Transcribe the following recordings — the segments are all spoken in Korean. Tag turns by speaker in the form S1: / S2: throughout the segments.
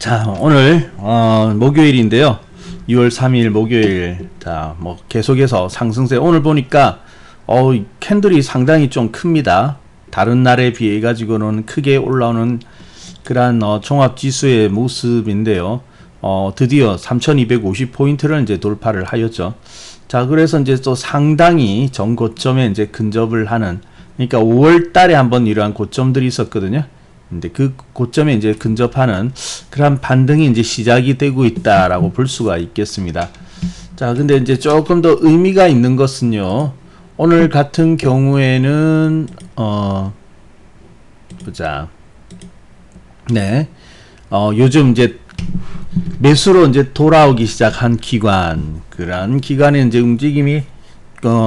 S1: 자, 오늘 목요일인데요. 6월 3일 목요일. 자, 뭐 계속해서 상승세. 오늘 보니까 캔들이 상당히 좀 큽니다. 다른 날에 비해 가지고는 크게 올라오는 그러한 종합 지수의 모습인데요. 드디어 3250포인트를 이제 돌파를 하였죠. 자, 그래서 이제 또 상당히 전고점에 이제 근접을 하는, 그러니까 5월 달에 한번 이러한 고점들이 있었거든요. 근데 그 고점에 이제 근접하는 그런 반등이 이제 시작이 되고 있다라고 볼 수가 있겠습니다. 자, 근데 이제 조금 더 의미가 있는 것은요. 오늘 같은 경우에는 보자. 네. 요즘 이제 매수로 이제 돌아오기 시작한 기관, 그런 기관의 이제 움직임이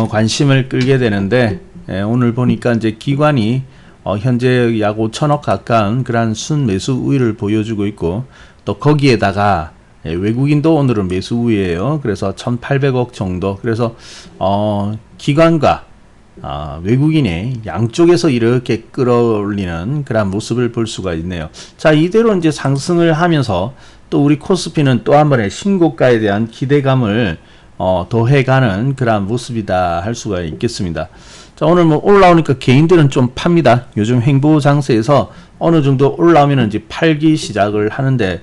S1: 관심을 끌게 되는데, 오늘 보니까 이제 기관이 현재 약 5천억 가까운 그러한 순매수 우위를 보여주고 있고, 또 거기에다가 외국인도 오늘은 매수 우위예요. 그래서 1,800억 정도. 그래서 기관과 외국인의 양쪽에서 이렇게 끌어올리는 그런 모습을 볼 수가 있네요. 자, 이대로 이제 상승을 하면서 또 우리 코스피는 또 한 번의 신고가에 대한 기대감을 더해가는 그런 모습이다 할 수가 있겠습니다. 자, 오늘 뭐 올라오니까 개인들은 좀 팝니다. 요즘 횡보 장세에서 어느 정도 올라오면 이제 팔기 시작을 하는데,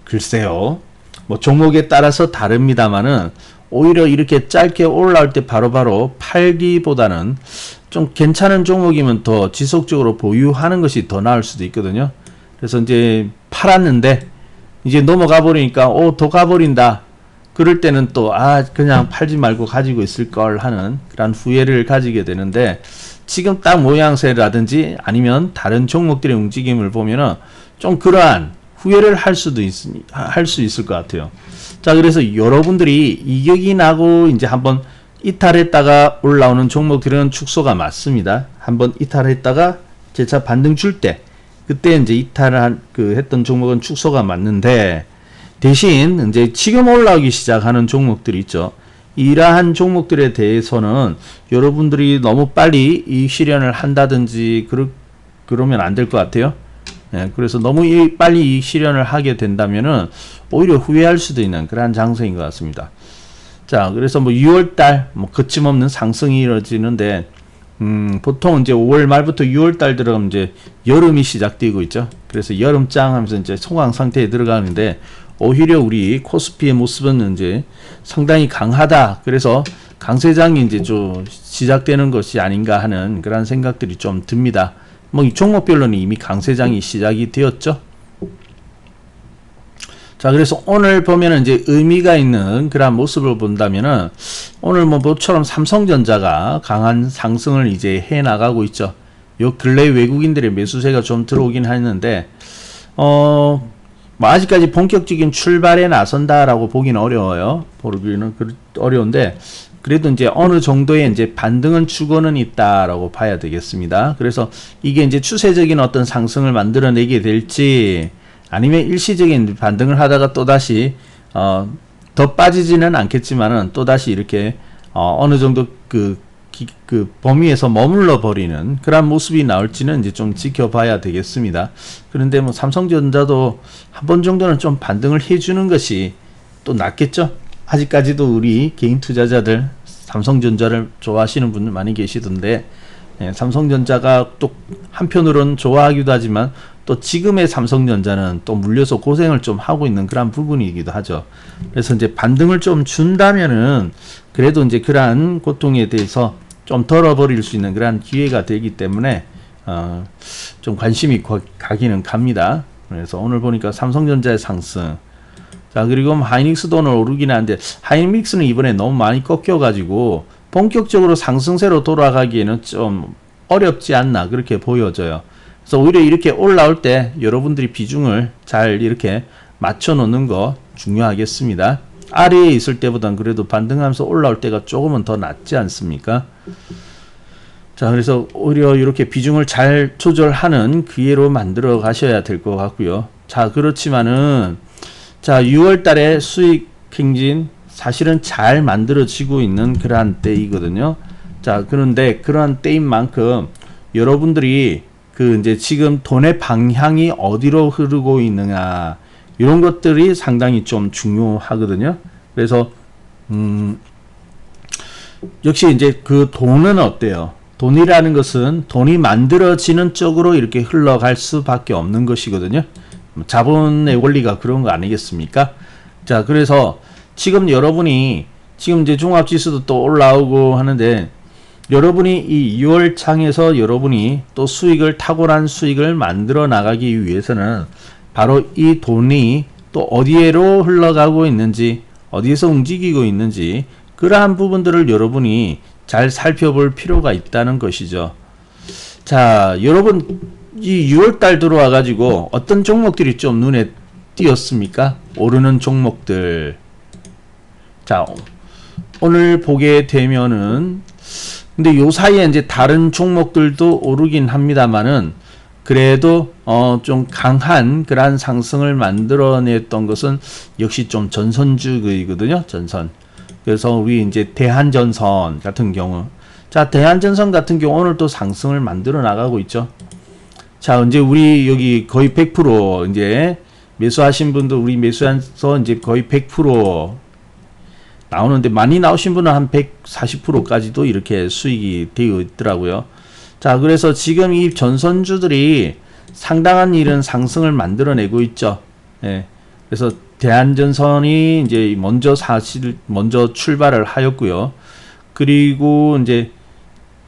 S1: 글쎄요, 뭐 종목에 따라서 다릅니다만은 오히려 이렇게 짧게 올라올 때 바로바로 팔기보다는 좀 괜찮은 종목이면 더 지속적으로 보유하는 것이 더 나을 수도 있거든요. 그래서 이제 팔았는데 이제 넘어가 버리니까 더 가버린다. 그럴 때는 또 그냥 팔지 말고 가지고 있을 걸 하는 그런 후회를 가지게 되는데, 지금 딱 모양새라든지 아니면 다른 종목들의 움직임을 보면은 좀 그러한 후회를 할 수 있을 것 같아요. 자, 그래서 여러분들이 이격이 나고 이제 한번 이탈했다가 올라오는 종목들은 축소가 맞습니다. 한번 이탈했다가 재차 반등 줄 때, 그때 이제 했던 종목은 축소가 맞는데, 대신 이제 지금 올라오기 시작하는 종목들이 있죠. 이러한 종목들에 대해서는 여러분들이 너무 빨리 이익 실현을 한다든지 그러면 안 될 것 같아요. 그래서 너무 빨리 이익 실현을 하게 된다면은 오히려 후회할 수도 있는 그러한 장세인 것 같습니다. 자, 그래서 뭐 6월달 거침없는 상승이 이루어지는데, 보통 이제 5월 말부터 6월 달 들어가면 이제 여름이 시작되고 있죠. 그래서 여름장 하면서 이제 소강 상태에 들어가는데, 오히려 우리 코스피의 모습은 이제 상당히 강하다. 그래서 강세장이 이제 좀 시작되는 것이 아닌가 하는 그런 생각들이 좀 듭니다. 뭐 이 종목별로는 이미 강세장이 시작이 되었죠. 자, 그래서 오늘 보면은 이제 의미가 있는 그런 모습을 본다면은, 오늘 뭐 모처럼 삼성전자가 강한 상승을 이제 해 나가고 있죠. 요 근래 외국인들의 매수세가 좀 들어오긴 했는데, 뭐 아직까지 본격적인 출발에 나선다라고 보기는 어려워요. 보기는 어려운데, 그래도 이제 어느 정도의 이제 반등은 주고는 있다라고 봐야 되겠습니다. 그래서 이게 이제 추세적인 어떤 상승을 만들어내게 될지, 아니면 일시적인 반등을 하다가 또다시 더 빠지지는 않겠지만은 또다시 이렇게 어느 정도 그 범위에서 머물러 버리는 그런 모습이 나올지는 이제 좀 지켜봐야 되겠습니다. 그런데 뭐 삼성전자도 한 번 정도는 좀 반등을 해주는 것이 또 낫겠죠. 아직까지도 우리 개인 투자자들 삼성전자를 좋아하시는 분들 많이 계시던데, 삼성전자가 또 한편으로는 좋아하기도 하지만 또 지금의 삼성전자는 또 물려서 고생을 좀 하고 있는 그런 부분이기도 하죠. 그래서 이제 반등을 좀 준다면은 그래도 이제 그러한 고통에 대해서 좀 덜어버릴 수 있는 그런 기회가 되기 때문에 좀 관심이 가기는 갑니다. 그래서 오늘 보니까 삼성전자의 상승. 자, 그리고 하이닉스도 오늘 오르긴 하는데, 하이닉스는 이번에 너무 많이 꺾여가지고 본격적으로 상승세로 돌아가기에는 좀 어렵지 않나 그렇게 보여져요. 그래서 오히려 이렇게 올라올 때 여러분들이 비중을 잘 이렇게 맞춰 놓는 거 중요하겠습니다. 아래에 있을 때보단 그래도 반등하면서 올라올 때가 조금은 더 낫지 않습니까? 자, 그래서 오히려 이렇게 비중을 잘 조절하는 기회로 만들어 가셔야 될 것 같고요. 자, 그렇지만은, 자, 6월 달에 수익 행진 사실은 잘 만들어지고 있는 그러한 때이거든요. 자, 그런데 그러한 때인 만큼 여러분들이 이제 지금 돈의 방향이 어디로 흐르고 있느냐, 이런 것들이 상당히 좀 중요하거든요. 그래서 역시 이제 그 돈은 어때요? 돈이라는 것은 돈이 만들어지는 쪽으로 이렇게 흘러갈 수밖에 없는 것이거든요. 자본의 원리가 그런 거 아니겠습니까? 자, 그래서 지금 여러분이 지금 이제 종합지수도 또 올라오고 하는데 여러분이 이 2월 창에서 여러분이 또 수익을 탁월한 수익을 만들어 나가기 위해서는 바로 이 돈이 또 어디로 흘러가고 있는지 어디에서 움직이고 있는지 그러한 부분들을 여러분이 잘 살펴볼 필요가 있다는 것이죠. 자, 여러분 이 6월달 들어와 가지고 어떤 종목들이 좀 눈에 띄었습니까? 오르는 종목들. 자, 오늘 보게 되면은 근데 요 사이에 이제 다른 종목들도 오르긴 합니다만은 그래도 좀 강한 그러한 상승을 만들어냈던 것은 역시 좀 전선주이거든요. 전선. 그래서 우리 이제 대한전선 같은 경우, 자, 대한전선 같은 경우 오늘 또 상승을 만들어 나가고 있죠. 자, 이제 우리 여기 거의 100% 이제 매수하신 분들 우리 매수해서 이제 거의 100% 나오는데 많이 나오신 분은 한 140%까지도 이렇게 수익이 되어 있더라고요. 자, 그래서 지금 이 전선주들이 상당한 이런 상승을 만들어내고 있죠. 예. 그래서 대한전선이 이제 먼저 출발을 하였고요. 그리고 이제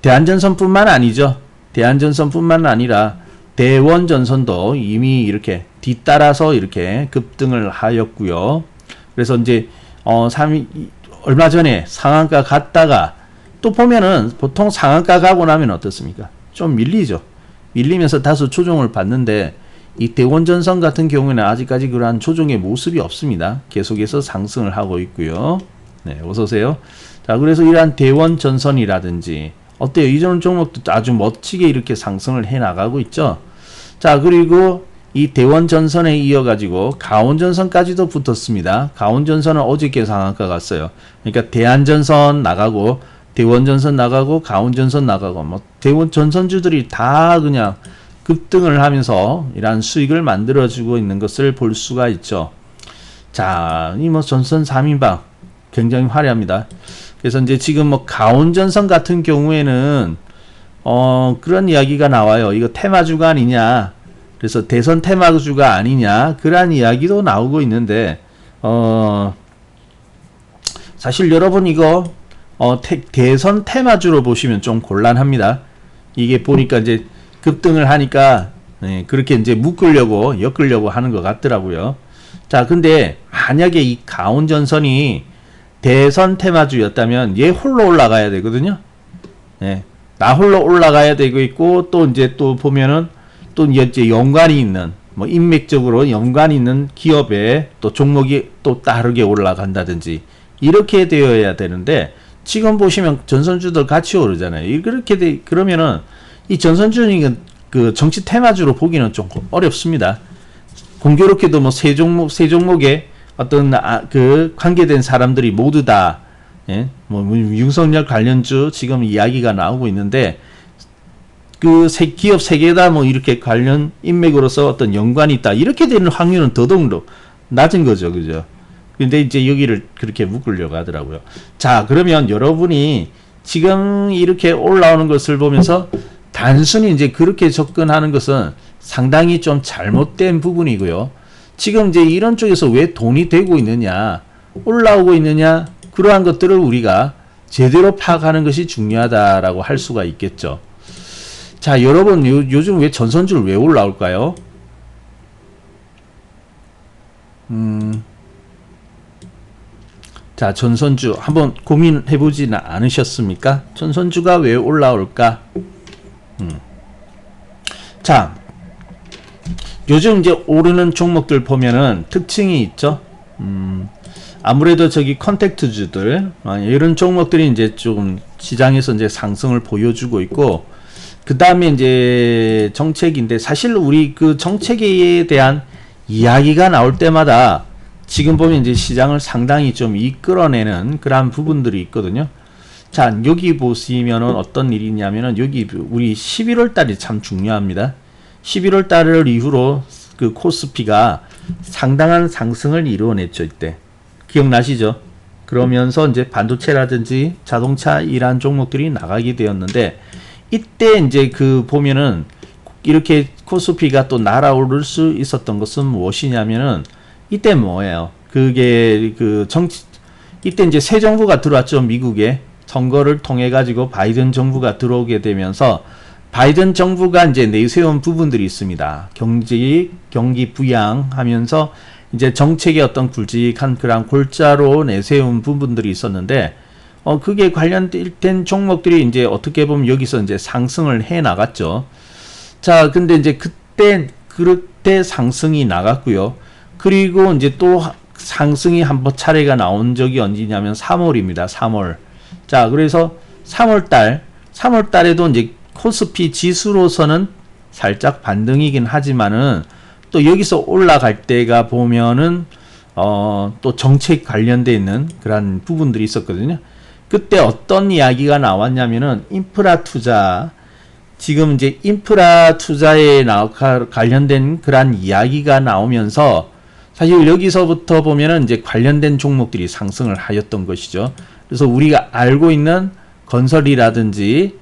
S1: 대한전선뿐만 아니죠. 대한전선뿐만 아니라 대원전선도 이미 이렇게 뒤따라서 이렇게 급등을 하였고요. 그래서 이제 얼마 전에 상한가 갔다가 또 보면은 보통 상한가 가고 나면 어떻습니까? 좀 밀리죠. 밀리면서 다소 조정을 받는데 이 대원전선 같은 경우에는 아직까지 그러한 조정의 모습이 없습니다. 계속해서 상승을 하고 있고요. 네, 어서오세요. 자, 그래서 이러한 대원전선이라든지 어때요? 이전 종목도 아주 멋지게 이렇게 상승을 해 나가고 있죠. 자, 그리고 이 대원전선에 이어가지고 가온전선까지도 붙었습니다. 가온전선은 어저께 상한가 갔어요. 그러니까 대한전선 나가고 대원전선 나가고 가온전선 나가고 뭐 대원전선주들이 다 그냥 급등을 하면서 이러한 수익을 만들어주고 있는 것을 볼 수가 있죠. 자, 이 뭐 전선 3인방 굉장히 화려합니다. 그래서 이제 지금 뭐 가온전선 같은 경우에는 그런 이야기가 나와요. 이거 테마주가 아니냐. 그래서 대선 테마주가 아니냐. 그러한 이야기도 나오고 있는데 사실 여러분 이거 대선 테마주로 보시면 좀 곤란합니다. 이게 보니까 이제 급등을 하니까 그렇게 이제 엮으려고 하는 것 같더라고요. 자, 근데 만약에 이 가온전선이 대선 테마주였다면 얘 홀로 올라가야 되거든요. 나 홀로 올라가야 되고 있고 또 이제 또 보면은 또 이제 연관이 있는 뭐 인맥적으로 연관이 있는 기업에 또 종목이 또 다르게 올라간다든지 이렇게 되어야 되는데 지금 보시면 전선주들 같이 오르잖아요. 그러면은 이 전선주는 그 정치 테마주로 보기는 좀 어렵습니다. 공교롭게도 뭐 세 종목에 어떤 그 관계된 사람들이 모두 다 뭐 윤석열 관련주 지금 이야기가 나오고 있는데 그 기업 세 개 다 뭐 이렇게 관련 인맥으로서 어떤 연관이 있다 이렇게 되는 확률은 더더욱 낮은 거죠, 그죠? 근데 이제 여기를 그렇게 묶으려고 하더라고요. 자, 그러면 여러분이 지금 이렇게 올라오는 것을 보면서 단순히 이제 그렇게 접근하는 것은 상당히 좀 잘못된 부분이고요. 지금 이제 이런 쪽에서 왜 돈이 되고 있느냐, 올라오고 있느냐, 그러한 것들을 우리가 제대로 파악하는 것이 중요하다라고 할 수가 있겠죠. 자, 여러분 요즘 왜 전선주를 왜 올라올까요? 자, 전선주 한번 고민해보지는 않으셨습니까? 전선주가 왜 올라올까? 자, 요즘 이제 오르는 종목들 보면은 특징이 있죠. 아무래도 저기 컨택트주들 이런 종목들이 이제 좀 시장에서 이제 상승을 보여주고 있고, 그 다음에 이제 정책인데 사실 우리 그 정책에 대한 이야기가 나올 때마다 지금 보면 이제 시장을 상당히 좀 이끌어내는 그러한 부분들이 있거든요. 자, 여기 보시면은 어떤 일이 있냐면은 여기 우리 11월 달이 참 중요합니다. 11월 달을 이후로 그 코스피가 상당한 상승을 이루어냈죠. 이때 기억나시죠? 그러면서 이제 반도체라든지 자동차 이란 종목들이 나가게 되었는데, 이때 이제 그 보면은 이렇게 코스피가 또 날아오를 수 있었던 것은 무엇이냐면은, 이때 뭐예요? 그게 그 이때 이제 새 정부가 들어왔죠. 미국에 선거를 통해 가지고 바이든 정부가 들어오게 되면서, 바이든 정부가 이제 내세운 부분들이 있습니다. 경기 부양하면서 이제 정책의 어떤 굵직한 그런 골자로 내세운 부분들이 있었는데, 그게 관련된 종목들이 이제 어떻게 보면 여기서 이제 상승을 해 나갔죠. 자, 근데 이제 그때 상승이 나갔고요. 그리고 이제 또 상승이 한번 차례가 나온 적이 언제냐면 3월입니다. 3월. 자, 그래서 3월달에도 이제 코스피 지수로서는 살짝 반등이긴 하지만은, 또 여기서 올라갈 때가 보면은 또 정책 관련돼 있는 그런 부분들이 있었거든요. 그때 어떤 이야기가 나왔냐면은 인프라 투자, 지금 이제 인프라 투자에 관련된 그런 이야기가 나오면서, 사실 여기서부터 보면은 이제 관련된 종목들이 상승을 하였던 것이죠. 그래서 우리가 알고 있는 건설이라든지,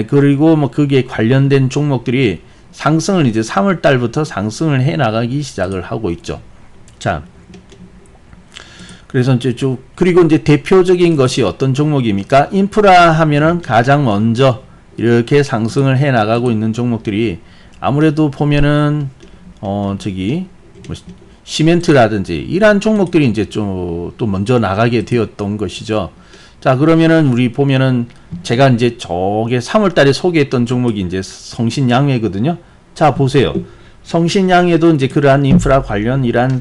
S1: 그리고 뭐 거기에 관련된 종목들이 상승을 이제 3월 달부터 상승을 해 나가기 시작을 하고 있죠. 자, 그래서 이제 그리고 이제 대표적인 것이 어떤 종목입니까? 인프라 하면은 가장 먼저 이렇게 상승을 해 나가고 있는 종목들이, 아무래도 보면은 뭐 시멘트라든지 이러한 종목들이 이제 좀 또 먼저 나가게 되었던 것이죠. 자, 그러면은 우리 보면은 제가 이제 저게 3월 달에 소개했던 종목이 이제 성신양회거든요. 자, 보세요. 성신양회도 이제 그러한 인프라 관련 이란에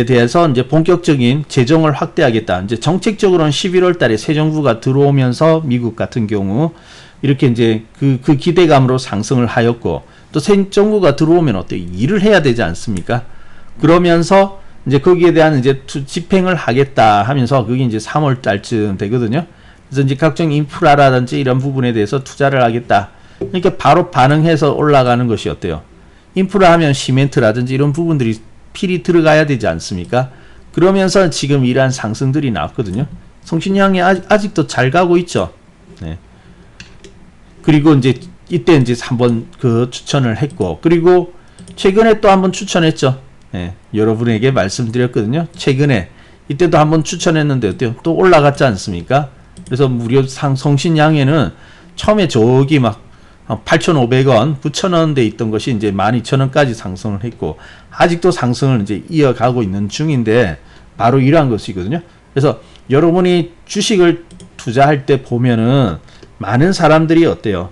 S1: 대해서 이제 본격적인 재정을 확대하겠다. 이제 정책적으로는 11월 달에 새 정부가 들어오면서 미국 같은 경우 이렇게 이제 그 기대감으로 상승을 하였고, 또 새 정부가 들어오면 어때? 일을 해야 되지 않습니까? 그러면서 이제 거기에 대한 이제 집행을 하겠다 하면서, 그게 이제 3월 달쯤 되거든요. 그래서 이제 각종 인프라라든지 이런 부분에 대해서 투자를 하겠다. 그러니까 바로 반응해서 올라가는 것이 어때요? 인프라 하면 시멘트라든지 이런 부분들이 필히 들어가야 되지 않습니까? 그러면서 지금 이러한 상승들이 나왔거든요. 성신양이 아직도 잘 가고 있죠. 네. 그리고 이제 이때 이제 한번 그 추천을 했고, 그리고 최근에 또 한번 추천했죠. 네, 여러분에게 말씀드렸거든요. 최근에 이때도 한번 추천했는데 어때요? 또 올라갔지 않습니까? 그래서 무려 성신양에는 처음에 저기 막 8,500원, 9,000원대 있던 것이 이제 12,000원까지 상승을 했고, 아직도 상승을 이제 이어가고 있는 중인데, 바로 이러한 것이거든요. 그래서 여러분이 주식을 투자할 때 보면은 많은 사람들이 어때요?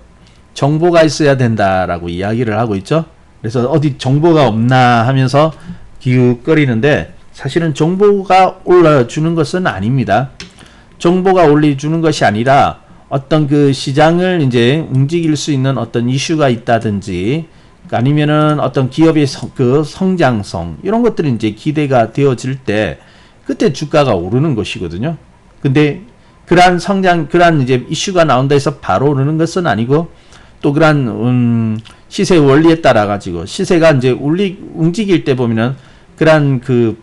S1: 정보가 있어야 된다라고 이야기를 하고 있죠. 그래서 어디 정보가 없나 하면서 기웃거리는데, 사실은 정보가 올려주는 것은 아닙니다. 정보가 올려주는 것이 아니라 어떤 그 시장을 이제 움직일 수 있는 어떤 이슈가 있다든지, 아니면은 어떤 기업의 그 성장성, 이런 것들이 이제 기대가 되어질 때 그때 주가가 오르는 것이거든요. 근데 그러한 그러한 이제 이슈가 나온다 해서 바로 오르는 것은 아니고, 또 그러한 시세 원리에 따라 가지고 시세가 이제 움직일 때 보면은 그러한 그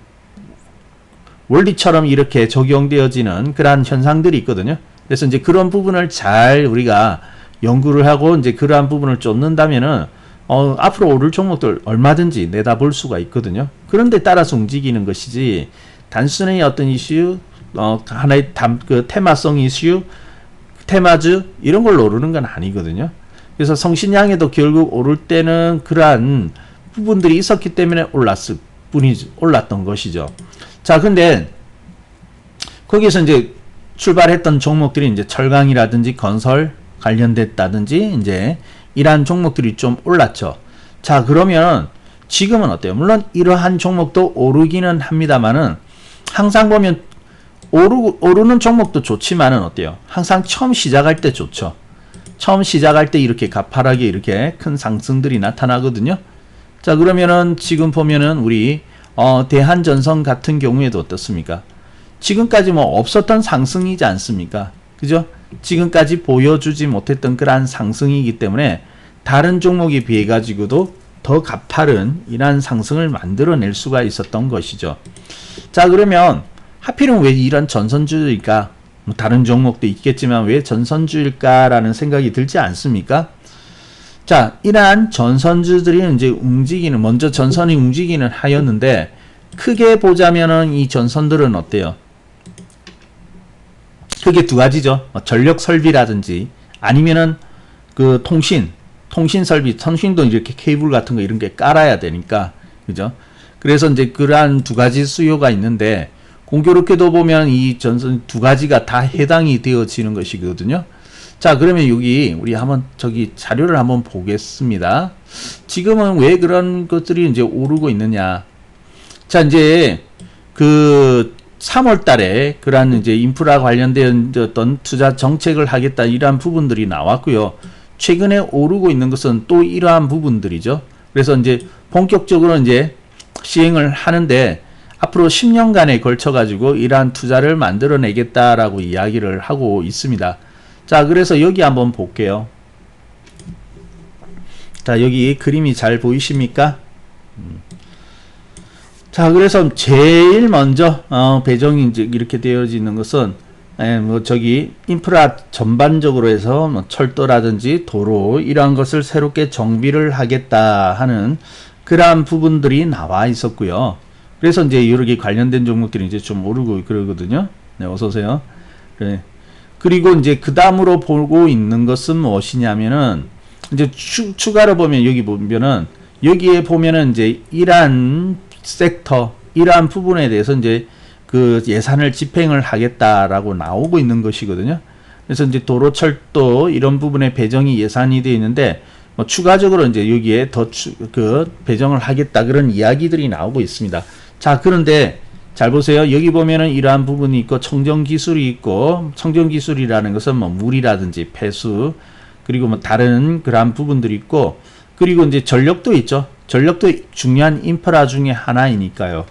S1: 원리처럼 이렇게 적용되어지는 그러한 현상들이 있거든요. 그래서 이제 그런 부분을 잘 우리가 연구를 하고 이제 그러한 부분을 쫓는다면은 앞으로 오를 종목들 얼마든지 내다볼 수가 있거든요. 그런데 따라서 움직이는 것이지, 단순히 어떤 이슈, 하나의 그 테마성 이슈, 테마주 이런 걸로 오르는 건 아니거든요. 그래서 성신양에도 결국 오를 때는 그러한 부분들이 있었기 때문에 올랐던 것이죠. 자, 근데 거기서 이제 출발했던 종목들이 이제 철강이라든지 건설 관련됐다든지 이제 이러한 종목들이 좀 올랐죠. 자, 그러면 지금은 어때요? 물론 이러한 종목도 오르기는 합니다만은, 항상 보면 오르는 종목도 좋지만은 어때요? 항상 처음 시작할 때 좋죠. 처음 시작할 때 이렇게 가파르게 이렇게 큰 상승들이 나타나거든요. 자, 그러면은 지금 보면은 우리 대한전선 같은 경우에도 어떻습니까? 지금까지 뭐 없었던 상승이지 않습니까? 그죠? 지금까지 보여주지 못했던 그러한 상승이기 때문에 다른 종목에 비해 가지고도 더 가파른 이러한 상승을 만들어낼 수가 있었던 것이죠. 자, 그러면 하필은 왜 이런 전선주일까? 뭐 다른 종목도 있겠지만 왜 전선주일까라는 생각이 들지 않습니까? 자, 이러한 전선주들이 이제 먼저 전선이 움직이는 하였는데, 크게 보자면은 이 전선들은 어때요? 크게 두 가지죠. 전력 설비라든지 아니면은 그 통신 설비, 통신도 이렇게 케이블 같은 거 이런 게 깔아야 되니까, 그죠? 그래서 이제 그러한 두 가지 수요가 있는데, 공교롭게도 보면 이 전선 두 가지가 다 해당이 되어지는 것이거든요. 자, 그러면 여기 우리 한번 저기 자료를 한번 보겠습니다. 지금은 왜 그런 것들이 이제 오르고 있느냐? 자, 이제 그 3월 달에 그러한 이제 인프라 관련된 어떤 투자 정책을 하겠다 이러한 부분들이 나왔고요. 최근에 오르고 있는 것은 또 이러한 부분들이죠. 그래서 이제 본격적으로 이제 시행을 하는데 앞으로 10년간에 걸쳐 가지고 이러한 투자를 만들어내겠다라고 이야기를 하고 있습니다. 자, 그래서 여기 한번 볼게요. 자, 여기 그림이 잘 보이십니까? 자, 그래서 제일 먼저 배정이 이제 이렇게 되어지는 것은 뭐 저기 인프라 전반적으로 해서 뭐 철도라든지 도로 이러한 것을 새롭게 정비를 하겠다 하는 그러한 부분들이 나와 있었고요. 그래서 이제 여러 개 관련된 종목들이 이제 좀 오르고 그러거든요. 네, 어서 오세요. 그래. 그리고 이제 그 다음으로 보고 있는 것은 무엇이냐면은 이제 추가로 보면 여기 보면은 여기에 보면은 이제 이러한 섹터, 이러한 부분에 대해서 이제 그 예산을 집행을 하겠다라고 나오고 있는 것이거든요. 그래서 이제 도로, 철도 이런 부분에 배정이 예산이 되어 있는데 뭐 추가적으로 이제 여기에 더 배정을 하겠다 그런 이야기들이 나오고 있습니다. 자, 그런데 잘 보세요. 여기 보면은 이러한 부분이 있고 청정 기술이 있고, 청정 기술이라는 것은 뭐 물이라든지 폐수 그리고 뭐 다른 그러한 부분들이 있고, 그리고 이제 전력도 있죠. 전력도 중요한 인프라 중에 하나이니까요.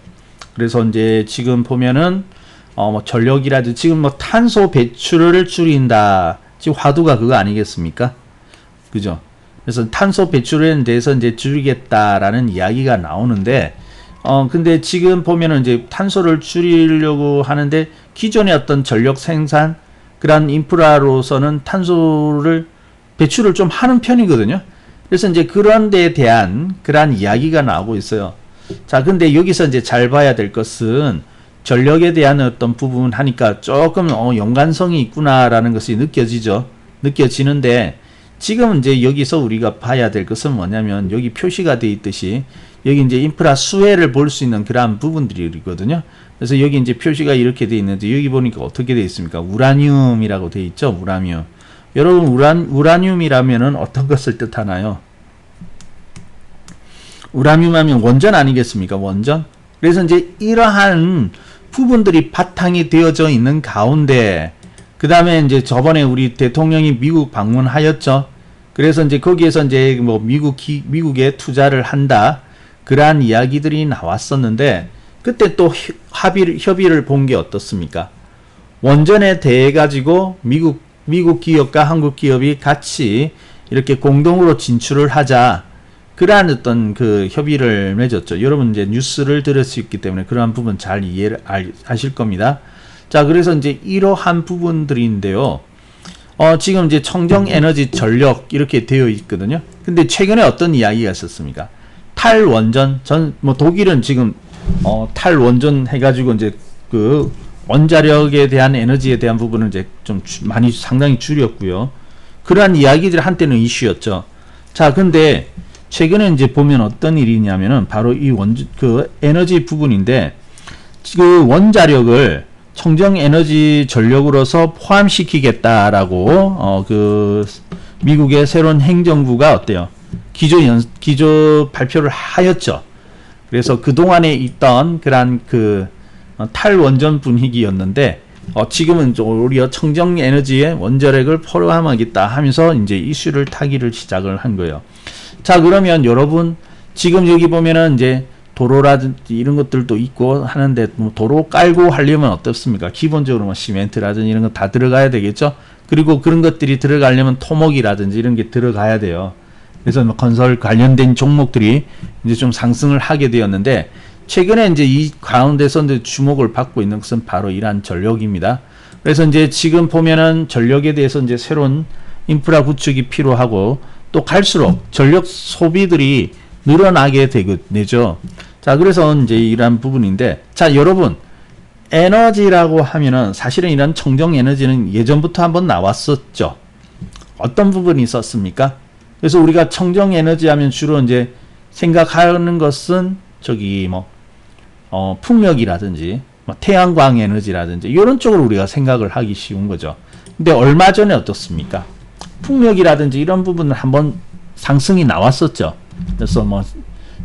S1: 그래서 이제 지금 보면은 뭐 전력이라든지 지금 뭐 탄소 배출을 줄인다. 지금 화두가 그거 아니겠습니까? 그죠? 그래서 탄소 배출에 대해서 이제 줄이겠다라는 이야기가 나오는데, 근데 지금 보면은 이제 탄소를 줄이려고 하는데 기존의 어떤 전력 생산 그런 인프라로서는 탄소를 배출을 좀 하는 편이거든요. 그래서 이제 그런 데에 대한 그러한 이야기가 나오고 있어요. 자, 근데 여기서 이제 잘 봐야 될 것은 전력에 대한 어떤 부분 하니까 조금 연관성이 있구나라는 것이 느껴지죠. 느껴지는데 지금 이제 여기서 우리가 봐야 될 것은 뭐냐면 여기 표시가 되어 있듯이 여기 이제 인프라 수혜를 볼 수 있는 그러한 부분들이거든요. 그래서 여기 이제 표시가 이렇게 되어 있는데 여기 보니까 어떻게 되어 있습니까? 우라늄이라고 되어 있죠. 우라늄. 여러분 우라늄이라면은 어떤 것을 뜻하나요? 우라늄 하면 원전 아니겠습니까? 원전. 그래서 이제 이러한 부분들이 바탕이 되어져 있는 가운데 그 다음에 이제 저번에 우리 대통령이 미국 방문하였죠. 그래서 이제 거기에서 이제 뭐 미국에 투자를 한다. 그러한 이야기들이 나왔었는데 그때 또 협의를 본 게 어떻습니까? 원전에 대해 가지고 미국 기업과 한국 기업이 같이 이렇게 공동으로 진출을 하자. 그러한 어떤 그 협의를 맺었죠. 여러분 이제 뉴스를 들을 수 있기 때문에 그러한 부분 잘 이해를 하실 겁니다. 자, 그래서 이제 이러한 부분들인데요. 지금 이제 청정 에너지 전력 이렇게 되어 있거든요. 근데 최근에 어떤 이야기가 있었습니까? 탈원전 뭐 독일은 지금 탈원전 해가지고 이제 그 원자력에 대한 에너지에 대한 부분은 이제 좀 많이 상당히 줄였고요. 그러한 이야기들이 한때는 이슈였죠. 자, 근데 최근에 이제 보면 어떤 일이냐면은 바로 이 그 에너지 부분인데 그 원자력을 청정 에너지 전력으로서 포함시키겠다라고 그 미국의 새로운 행정부가 어때요? 기조 발표를 하였죠. 그래서 그 동안에 있던 그런 그 탈원전 분위기였는데 지금은 오히려 청정 에너지에 원자력을 포함하겠다 하면서 이제 이슈를 타기를 시작을 한 거예요. 자, 그러면 여러분 지금 여기 보면은 이제 도로라든지 이런 것들도 있고 하는데 뭐 도로 깔고 하려면 어떻습니까? 기본적으로 뭐 시멘트라든지 이런 거 다 들어가야 되겠죠. 그리고 그런 것들이 들어가려면 토목이라든지 이런 게 들어가야 돼요. 그래서 뭐 건설 관련된 종목들이 이제 좀 상승을 하게 되었는데, 최근에 이제 이 가운데서 이제 주목을 받고 있는 것은 바로 이러한 전력입니다. 그래서 이제 지금 보면은 전력에 대해서 이제 새로운 인프라 구축이 필요하고, 또 갈수록 전력 소비들이 늘어나게 되죠. 자, 그래서 이제 이러한 부분인데, 자, 여러분, 에너지라고 하면은 사실은 이런 청정 에너지는 예전부터 한번 나왔었죠. 어떤 부분이 있었습니까? 그래서 우리가 청정 에너지 하면 주로 이제 생각하는 것은 저기 뭐 풍력이라든지 뭐 태양광 에너지라든지 이런 쪽으로 우리가 생각을 하기 쉬운 거죠. 근데 얼마 전에 어떻습니까? 풍력이라든지 이런 부분은 한번 상승이 나왔었죠. 그래서 뭐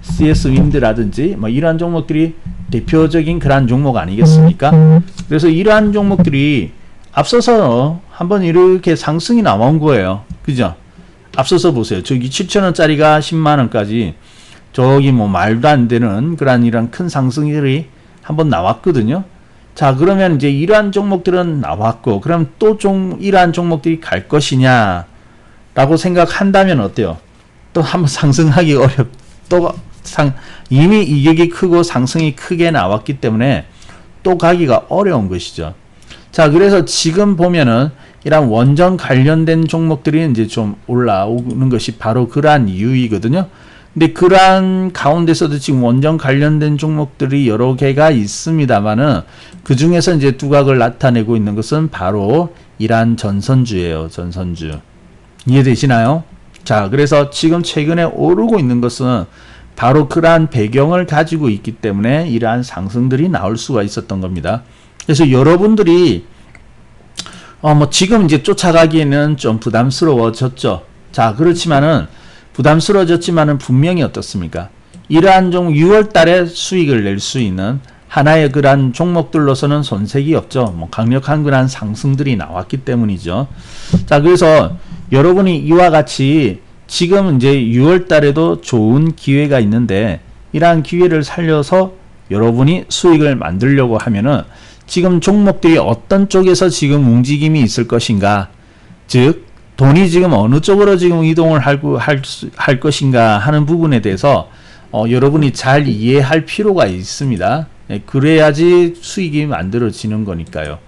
S1: CS 윈드라든지 뭐 이러한 종목들이 대표적인 그러한 종목 아니겠습니까? 그래서 이러한 종목들이 앞서서 한번 이렇게 상승이 나온 거예요. 그죠? 앞서서 보세요. 저기 7,000원짜리가 10만원까지 저기 뭐 말도 안 되는 그런 이런 큰 상승들이 한번 나왔거든요. 자, 그러면 이제 이러한 종목들은 나왔고, 그럼 또 이러한 종목들이 갈 것이냐 라고 생각한다면 어때요? 또 한번 상승하기 이미 이격이 크고 상승이 크게 나왔기 때문에 또 가기가 어려운 것이죠. 자, 그래서 지금 보면은 이런 원전 관련된 종목들이 이제 좀 올라오는 것이 바로 그러한 이유이거든요. 근데 그러한 가운데서도 지금 원전 관련된 종목들이 여러 개가 있습니다만은 그 중에서 이제 두각을 나타내고 있는 것은 바로 이러한 전선주예요. 전선주. 이해되시나요? 자, 그래서 지금 최근에 오르고 있는 것은 바로 그러한 배경을 가지고 있기 때문에 이러한 상승들이 나올 수가 있었던 겁니다. 그래서 여러분들이 뭐 지금 이제 쫓아가기에는 좀 부담스러워졌죠. 자, 그렇지만은 부담스러워졌지만은 분명히 어떻습니까? 이러한 6월 달에 수익을 낼 수 있는 하나의 그러한 종목들로서는 손색이 없죠. 뭐 강력한 그러한 상승들이 나왔기 때문이죠. 자, 그래서 여러분이 이와 같이 지금 이제 6월 달에도 좋은 기회가 있는데, 이러한 기회를 살려서 여러분이 수익을 만들려고 하면은 지금 종목들이 어떤 쪽에서 지금 움직임이 있을 것인가, 즉 돈이 지금 어느 쪽으로 지금 이동을 할 것인가 하는 부분에 대해서 여러분이 잘 이해할 필요가 있습니다. 네, 그래야지 수익이 만들어지는 거니까요.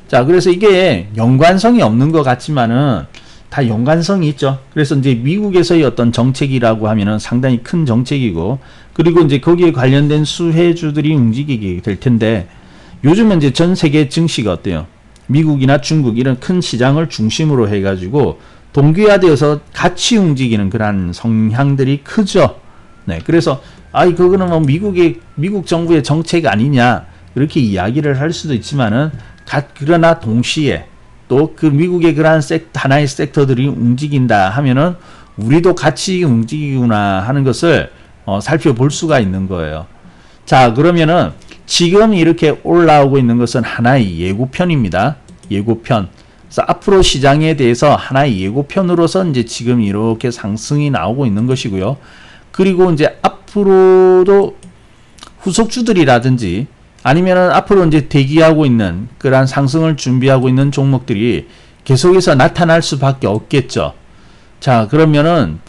S1: 자, 그래서 이게 연관성이 없는 것 같지만은 다 연관성이 있죠. 그래서 이제 미국에서의 어떤 정책이라고 하면은 상당히 큰 정책이고, 그리고 이제 거기에 관련된 수혜주들이 움직이게 될 텐데, 요즘은 이제 전 세계 증시가 어때요? 미국이나 중국 이런 큰 시장을 중심으로 해가지고 동기화되어서 같이 움직이는 그런 성향들이 크죠. 네, 그래서 그거는 뭐 미국 정부의 정책 아니냐 이렇게 이야기를 할 수도 있지만은 그러나 동시에 또 그 미국의 그러한 하나의 섹터들이 움직인다 하면은 우리도 같이 움직이구나 하는 것을 살펴볼 수가 있는 거예요. 자, 그러면은 지금 이렇게 올라오고 있는 것은 하나의 예고편입니다. 예고편. 그래서 앞으로 시장에 대해서 하나의 예고편으로서 이제 지금 이렇게 상승이 나오고 있는 것이고요. 그리고 이제 앞으로도 후속주들이라든지 아니면은 앞으로 이제 대기하고 있는 그러한 상승을 준비하고 있는 종목들이 계속해서 나타날 수밖에 없겠죠. 자, 그러면은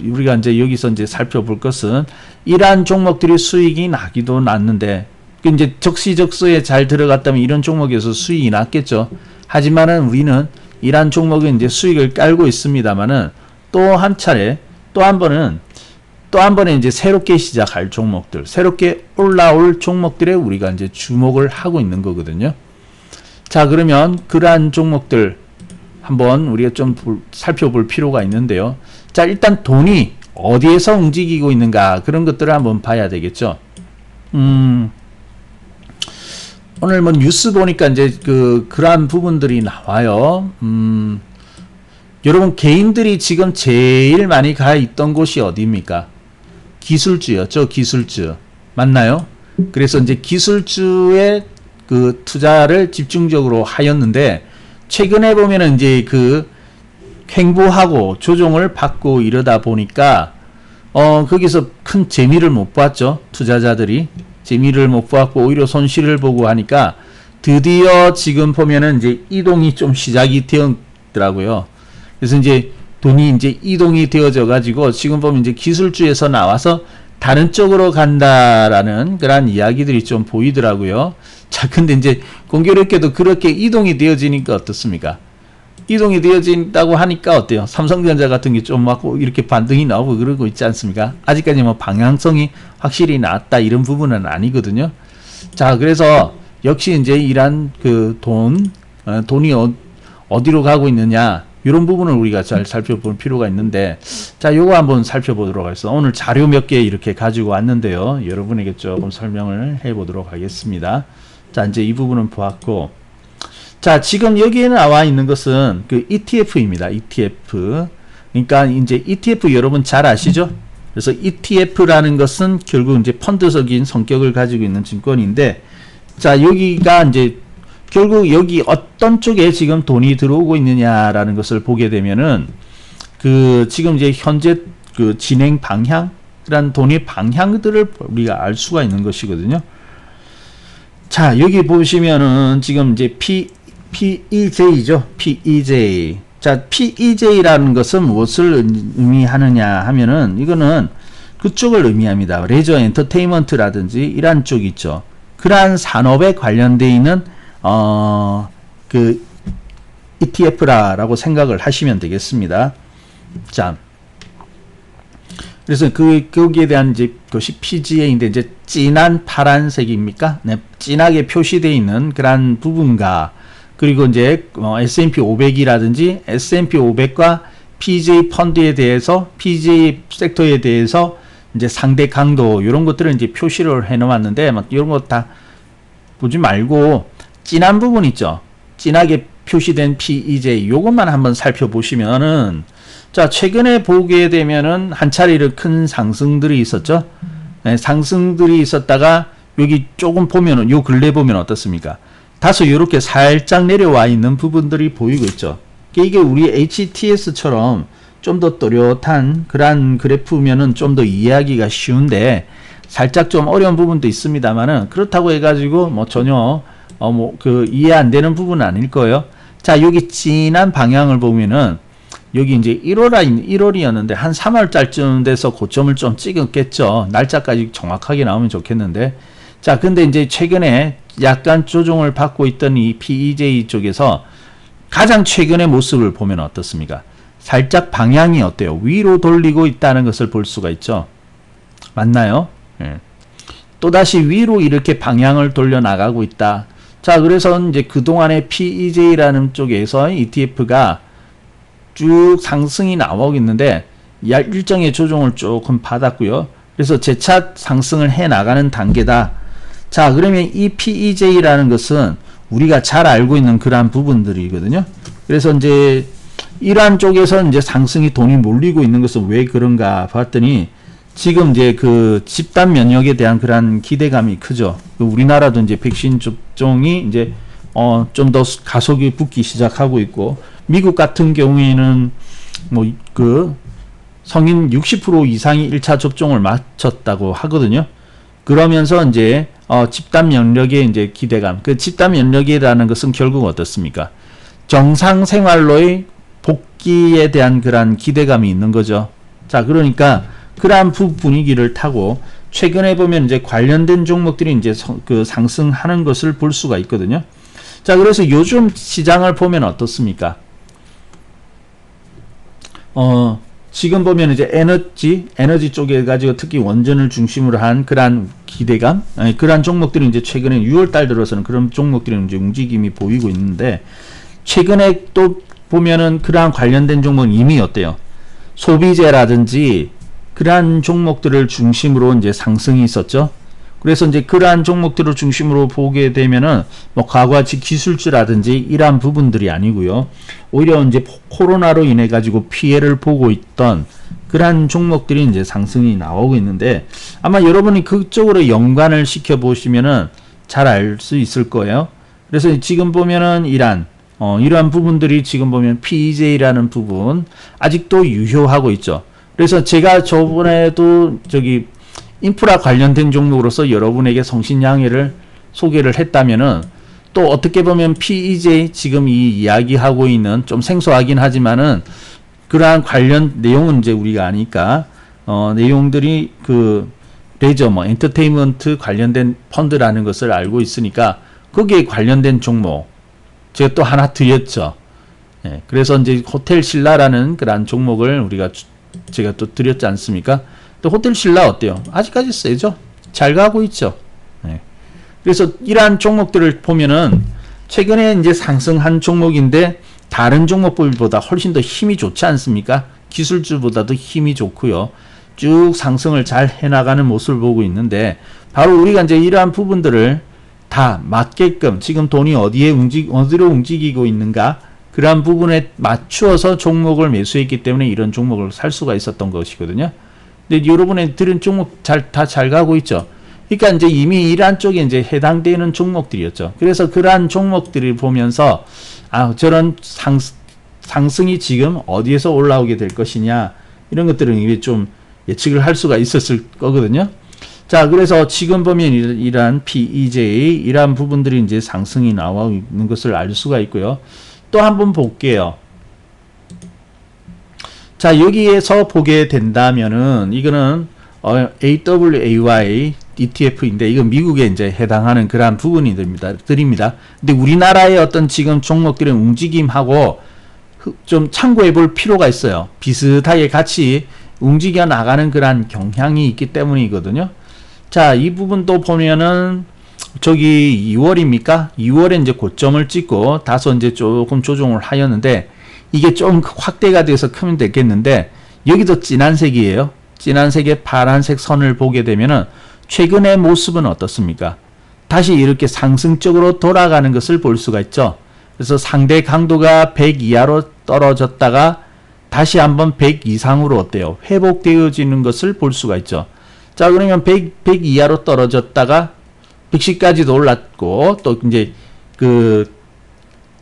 S1: 우리가 이제 여기서 이제 살펴볼 것은 이러한 종목들이 수익이 나기도 났는데, 이제 적시적소에 잘 들어갔다면 이런 종목에서 수익이 났겠죠. 하지만은 우리는 이러한 종목은 이제 수익을 깔고 있습니다만은 또 한 차례 또 한 번에 이제 새롭게 시작할 종목들, 새롭게 올라올 종목들에 우리가 이제 주목을 하고 있는 거거든요. 자, 그러면 그러한 종목들 한번 우리가 좀 살펴볼 필요가 있는데요. 자, 일단 돈이 어디에서 움직이고 있는가 그런 것들을 한번 봐야 되겠죠. 오늘 뭐 뉴스 보니까 이제 그러한 부분들이 나와요. 여러분, 개인들이 지금 제일 많이 가 있던 곳이 어디입니까? 기술주였죠. 기술주 맞나요? 그래서 이제 기술주에 그 투자를 집중적으로 하였는데, 최근에 보면은 이제 횡보하고 조정을 받고 이러다 보니까 거기서 큰 재미를 못 봤죠. 투자자들이 재미를 못 봤고 오히려 손실을 보고 하니까 드디어 지금 보면은 이제 이동이 좀 시작이 되었더라고요. 그래서 이제 돈이 이제 이동이 되어져 가지고 지금 보면 이제 기술주에서 나와서 다른 쪽으로 간다라는 그런 이야기들이 좀 보이더라고요. 자, 근데 이제 공교롭게도 그렇게 이동이 되어지니까 어떻습니까? 이동이 되어진다고 하니까 어때요? 삼성전자 같은 게 좀 막 이렇게 반등이 나오고 그러고 있지 않습니까? 아직까지 뭐 방향성이 확실히 나왔다 이런 부분은 아니거든요. 자, 그래서 역시 이제 이란 그 돈이 어디로 가고 있느냐 이런 부분을 우리가 잘 살펴볼 필요가 있는데, 자, 요거 한번 살펴보도록 하겠습니다. 오늘 자료 몇 개 이렇게 가지고 왔는데요. 여러분에게 조금 설명을 해보도록 하겠습니다. 자, 이제 이 부분은 보았고, 자, 지금 여기에 나와 있는 것은 그 ETF입니다. ETF. 그러니까 이제 ETF 여러분 잘 아시죠? 그래서 ETF라는 것은 결국 이제 펀드적인 성격을 가지고 있는 증권인데, 자, 여기가 이제 결국 여기 어떤 쪽에 지금 돈이 들어오고 있느냐라는 것을 보게 되면은 그 지금 이제 현재 그 진행 방향, 그런 돈의 방향들을 우리가 알 수가 있는 것이거든요. 자, 여기 보시면은 지금 이제 PEJ죠. PEJ. 자, PEJ라는 것은 무엇을 의미하느냐 하면은 이거는 그쪽을 의미합니다. 레저 엔터테인먼트라든지 이런 쪽 있죠. 그러한 산업에 관련되어 있는 그 ETF라고 생각을 하시면 되겠습니다. 자, 그래서 거기에 대한 이제 것이 PGA인데 이제 진한 파란색입니까? 네, 진하게 표시되어 있는 그런 부분과 그리고 이제 S&P 500이라든지 S&P 500과 PJ 펀드에 대해서 PJ 섹터에 대해서 이제 상대 강도 이런 것들을 이제 표시를 해 놓았는데 막 이런 거 다 보지 말고 진한 부분 있죠. 진하게 표시된 PEJ 요것만 한번 살펴보시면은, 자, 최근에 보게 되면은 한 차례의 큰 상승들이 있었죠. 네, 상승들이 있었다가 여기 조금 보면은 요 근래 보면 어떻습니까? 다소 이렇게 살짝 내려와 있는 부분들이 보이고 있죠. 이게 우리 HTS처럼 좀 더 또렷한 그런 그래프면은 좀 더 이해하기가 쉬운데 살짝 좀 어려운 부분도 있습니다만은 그렇다고 해가지고 뭐 전혀 그 이해 안 되는 부분은 아닐 거예요. 자, 여기 진한 방향을 보면은 여기 이제 1월이었는데 한 3월달쯤 돼서 고점을 좀 찍었겠죠. 날짜까지 정확하게 나오면 좋겠는데. 자, 근데 이제 최근에 약간 조정을 받고 있던 이 PEJ 쪽에서 가장 최근의 모습을 보면 어떻습니까? 살짝 방향이 어때요? 위로 돌리고 있다는 것을 볼 수가 있죠. 맞나요? 예. 또다시 위로 이렇게 방향을 돌려 나가고 있다. 자, 그래서 이제 그동안의 PEJ라는 쪽에서 ETF가 쭉 상승이 나오고 있는데 일정의 조정을 조금 받았고요. 그래서 재차 상승을 해 나가는 단계다. 자, 그러면 이 PEJ라는 것은 우리가 잘 알고 있는 그러한 부분들이거든요. 그래서 이제 이러한 쪽에서 이제 상승이 돈이 몰리고 있는 것은 왜 그런가 봤더니 지금 이제 그 집단 면역에 대한 그런 기대감이 크죠. 우리나라도 이제 백신 접종이 이제 좀 더 가속이 붙기 시작하고 있고, 미국 같은 경우에는 뭐 그 성인 60% 이상이 1차 접종을 마쳤다고 하거든요. 그러면서 이제 집단 면역의 이제 기대감. 그 집단 면역이라는 것은 결국 어떻습니까? 정상 생활로의 복귀에 대한 그런 기대감이 있는 거죠. 자, 그러니까 그러한 분위기를 타고 최근에 보면 이제 관련된 종목들이 이제 그 상승하는 것을 볼 수가 있거든요. 자, 그래서 요즘 시장을 보면 어떻습니까? 지금 보면 이제 에너지 쪽에 가지고 특히 원전을 중심으로 한 그러한 기대감, 그러한 종목들이 이제 최근에 6월달 들어서는 그런 종목들이 이제 움직임이 보이고 있는데, 최근에 또 보면은 그러한 관련된 종목은 이미 어때요? 소비재라든지 그러한 종목들을 중심으로 이제 상승이 있었죠. 그래서 이제 그러한 종목들을 중심으로 보게 되면은 뭐 과거같이 기술주라든지 이러한 부분들이 아니고요. 오히려 이제 코로나로 인해 가지고 피해를 보고 있던 그러한 종목들이 이제 상승이 나오고 있는데, 아마 여러분이 그쪽으로 연관을 시켜 보시면은 잘 알 수 있을 거예요. 그래서 지금 보면은 이러한 부분들이 지금 보면 PEJ라는 부분 아직도 유효하고 있죠. 그래서 제가 저번에도 인프라 관련된 종목으로서 여러분에게 성신양해를 소개를 했다면은, 또 어떻게 보면 PEJ 지금 이 이야기하고 있는 좀 생소하긴 하지만은 그러한 관련 내용은 이제 우리가 아니까 내용들이 그 레저 뭐 엔터테인먼트 관련된 펀드라는 것을 알고 있으니까 거기에 관련된 종목 제가 또 하나 드렸죠. 예, 그래서 이제 호텔 신라라는 그런 종목을 제가 또 드렸지 않습니까? 또 호텔 신라 어때요? 아직까지 세죠? 잘 가고 있죠. 예. 그래서 이러한 종목들을 보면은 최근에 이제 상승한 종목인데 다른 종목들보다 훨씬 더 힘이 좋지 않습니까? 기술주보다도 힘이 좋고요. 쭉 상승을 잘 해나가는 모습을 보고 있는데 바로 우리가 이제 이러한 부분들을 다 맞게끔 지금 돈이 어디로 움직이고 있는가 그러한 부분에 맞추어서 종목을 매수했기 때문에 이런 종목을 살 수가 있었던 것이거든요. 근데 여러분의 들은 종목 다 잘 가고 있죠. 그러니까 이제 이미 이러한 쪽에 이제 해당되는 종목들이었죠. 그래서 그러한 종목들을 보면서 저런 상승이 지금 어디에서 올라오게 될 것이냐 이런 것들은 이게 좀 예측을 할 수가 있었을 거거든요. 자, 그래서 지금 보면 이러한 PEJ 이러한 부분들이 이제 상승이 나와 있는 것을 알 수가 있고요. 또 한번 볼게요. 자, 여기에서 보게 된다면은 이거는 AWAY ETF인데 이건 미국에 이제 해당하는 그러한 부분이 드립니다. 근데 우리나라의 어떤 지금 종목들의 움직임하고 좀 참고해 볼 필요가 있어요. 비슷하게 같이 움직여 나가는 그러한 경향이 있기 때문이거든요. 자, 이 부분도 보면은 저기 2월입니까? 2월에 이제 고점을 찍고 다소 이제 조금 조정을 하였는데 이게 좀 확대가 돼서 크면 되겠는데 여기도 진한 색이에요. 진한 색의 파란색 선을 보게 되면은 최근의 모습은 어떻습니까? 다시 이렇게 상승적으로 돌아가는 것을 볼 수가 있죠. 그래서 상대 강도가 100 이하로 떨어졌다가 다시 한번 100 이상으로 어때요? 회복되어지는 것을 볼 수가 있죠. 자, 그러면 100 이하로 떨어졌다가 110까지도 올랐고 또 이제 그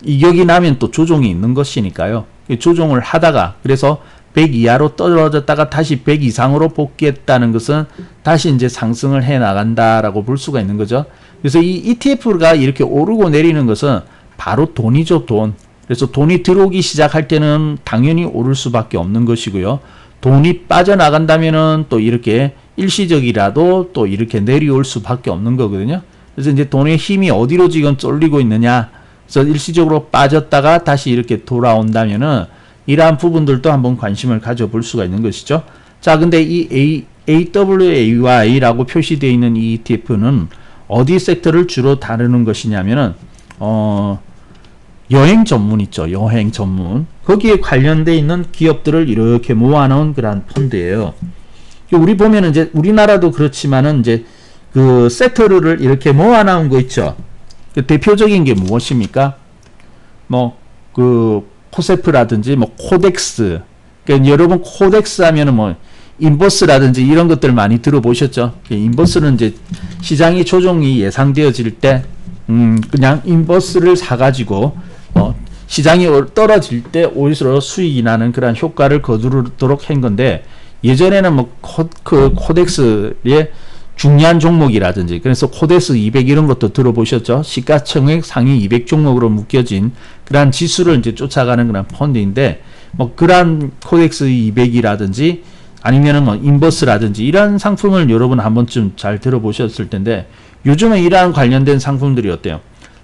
S1: 이격이 나면 또 조정이 있는 것이니까요. 조정을 하다가 그래서 100 이하로 떨어졌다가 다시 100 이상으로 복귀했다는 것은 다시 이제 상승을 해 나간다라고 볼 수가 있는 거죠. 그래서 이 ETF가 이렇게 오르고 내리는 것은 바로 돈이죠, 돈. 그래서 돈이 들어오기 시작할 때는 당연히 오를 수밖에 없는 것이고요. 돈이 빠져나간다면은 또 이렇게 일시적이라도 또 이렇게 내려올 수밖에 없는 거거든요. 그래서 이제 돈의 힘이 어디로 지금 쏠리고 있느냐. 그래서 일시적으로 빠졌다가 다시 이렇게 돌아온다면은 이러한 부분들도 한번 관심을 가져볼 수가 있는 것이죠. 자, 근데 이 AWAY라고 표시되어 있는 이 ETF는 어디 섹터를 주로 다루는 것이냐면은 여행 전문 있죠. 여행 전문. 거기에 관련되어 있는 기업들을 이렇게 모아놓은 그런 펀드예요. 우리 보면은 이제 우리나라도 그렇지만은 이제 그 섹터를 이렇게 모아놓은 거 있죠. 그 대표적인 게 무엇입니까? 뭐 그 코세프라든지 뭐 코덱스. 그러니까 여러분 코덱스 하면은 뭐 인버스라든지 이런 것들 많이 들어보셨죠? 인버스는 이제 시장이 조정이 예상되어질 때 그냥 인버스를 사가지고 시장이 떨어질 때 오히려 수익이 나는 그런 효과를 거두도록 한 건데 예전에는 뭐 코덱스의 중요한 종목이라든지 그래서 코덱스 200 이런 것도 들어보셨죠? 시가총액 상위 200 종목으로 묶여진 그러한 지수를 이제 쫓아가는 그런 펀드인데 뭐 그러한 코덱스 200이라든지 아니면은 뭐 인버스라든지 이런 상품을 여러분 한 번쯤 잘 들어보셨을 텐데 요즘은 이러한 관련된 상품들이 어때요?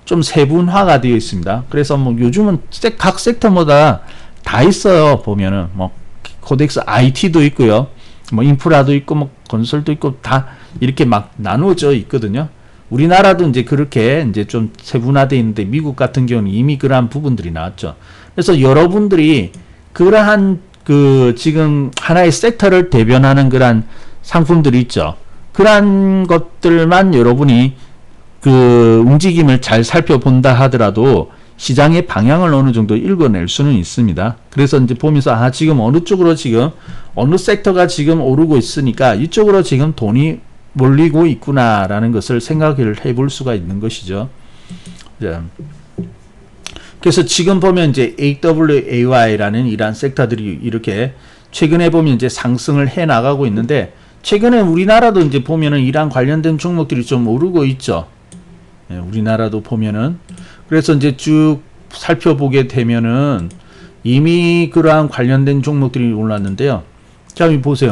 S1: 좀 세분화가 되어 있습니다. 그래서 뭐 요즘은 각 섹터마다 다 있어요. 보면은 뭐 코덱스 IT도 있고요. 뭐 인프라도 있고 뭐 건설도 있고 다 이렇게 막 나누어져 있거든요. 우리나라도 이제 그렇게 이제 좀 세분화되어 있는데 미국 같은 경우는 이미 그러한 부분들이 나왔죠. 그래서 여러분들이 그러한 그 지금 하나의 섹터를 대변하는 그러한 상품들이 있죠. 그러한 것들만 여러분이 그 움직임을 잘 살펴본다 하더라도 시장의 방향을 어느 정도 읽어낼 수는 있습니다. 그래서 이제 보면서 지금 어느 쪽으로 지금 어느 섹터가 지금 오르고 있으니까 이쪽으로 지금 돈이 몰리고 있구나라는 것을 생각을 해볼 수가 있는 것이죠. 그래서 지금 보면 이제 AWAY라는 이러한 섹터들이 이렇게 최근에 보면 이제 상승을 해 나가고 있는데 최근에 우리나라도 이제 보면은 이러한 관련된 종목들이 좀 오르고 있죠. 우리나라도 보면은 그래서 이제 쭉 살펴보게 되면은 이미 그러한 관련된 종목들이 올랐는데요. 자, 여기 보세요.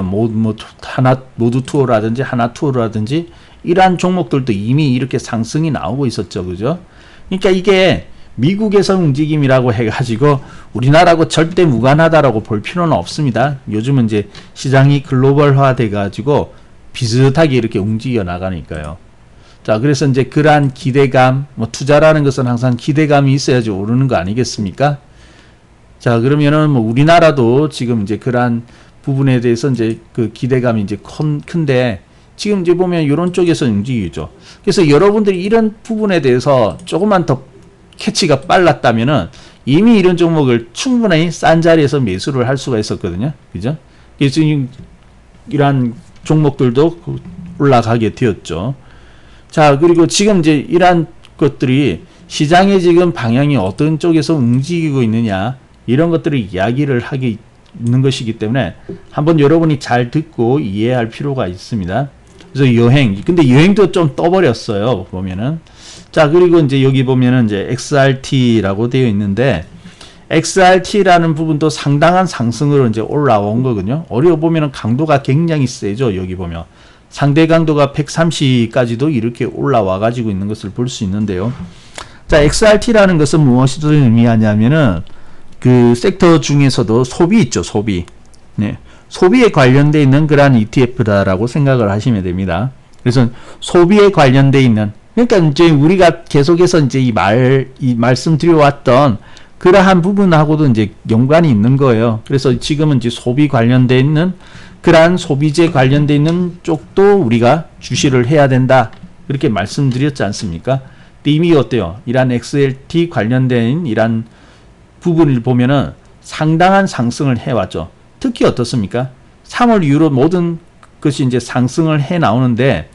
S1: 하나 모두 투어라든지 하나 투어라든지 이러한 종목들도 이미 이렇게 상승이 나오고 있었죠. 그죠? 그러니까 이게 미국에서 움직임이라고 해가지고 우리나라하고 절대 무관하다라고 볼 필요는 없습니다. 요즘은 이제 시장이 글로벌화 돼가지고 비슷하게 이렇게 움직여 나가니까요. 자, 그래서 이제 그러한 기대감, 투자라는 것은 항상 기대감이 있어야지 오르는 거 아니겠습니까? 자, 그러면은 우리나라도 지금 이제 그러한 부분에 대해서 이제 그 기대감이 이제 큰데 지금 이제 보면 이런 쪽에서 움직이죠. 그래서 여러분들이 이런 부분에 대해서 조금만 더 캐치가 빨랐다면은 이미 이런 종목을 충분히 싼 자리에서 매수를 할 수가 있었거든요. 그죠? 그래서 이러한 종목들도 올라가게 되었죠. 자, 그리고 지금 이제 이러한 것들이 시장의 지금 방향이 어떤 쪽에서 움직이고 있느냐 이런 것들을 이야기를 하게 있는 것이기 때문에 한번 여러분이 잘 듣고 이해할 필요가 있습니다. 그래서 근데 여행도 좀 떠버렸어요. 보면은. 자, 그리고 이제 여기 보면은 이제 XRT라고 되어 있는데 XRT라는 부분도 상당한 상승으로 이제 올라온 거거든요. 어려 보면은 강도가 굉장히 세죠. 여기 보면 상대 강도가 130까지도 이렇게 올라와 가지고 있는 것을 볼 수 있는데요. 자, XRT라는 것은 무엇을 의미하냐면은 그 섹터 중에서도 소비 있죠. 소비. 네. 소비에 관련되어 있는 그러한 ETF다라고 생각을 하시면 됩니다. 그래서 소비에 관련되어 있는, 그러니까 이제 우리가 계속해서 이제 이 말씀 드려왔던 그러한 부분하고도 이제 연관이 있는 거예요. 그래서 지금은 이제 소비 관련되어 있는 그러한 소비재 관련되어 있는 쪽도 우리가 주시를 해야 된다. 그렇게 말씀드렸지 않습니까? 이미 어때요? 이란 XLT 관련된 이란 부분을 보면은 상당한 상승을 해왔죠. 특히 어떻습니까? 3월 이후로 모든 것이 이제 상승을 해 나오는데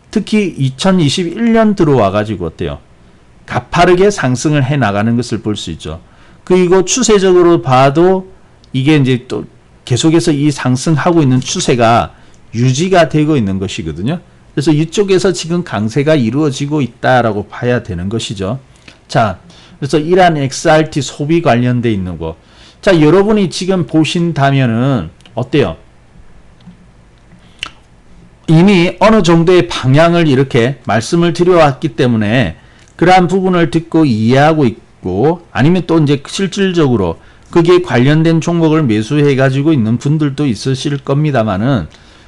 S1: 특히 2021년 들어와 가지고 어때요? 가파르게 상승을 해 나가는 것을 볼 수 있죠. 그리고 추세적으로 봐도 이게 이제 또 계속해서 이 상승하고 있는 추세가 유지가 되고 있는 것이거든요. 그래서 이쪽에서 지금 강세가 이루어지고 있다라고 봐야 되는 것이죠. 자, 그래서 이러한 XRT 소비 관련돼 있는 거. 자, 여러분이 지금 보신다면은 어때요? 이미 어느 정도의 방향을 이렇게 말씀을 드려왔기 때문에 그러한 부분을 듣고 이해하고 있고 아니면 또 이제 실질적으로 거기에 관련된 종목을 매수해 가지고 있는 분들도 있으실 겁니다만은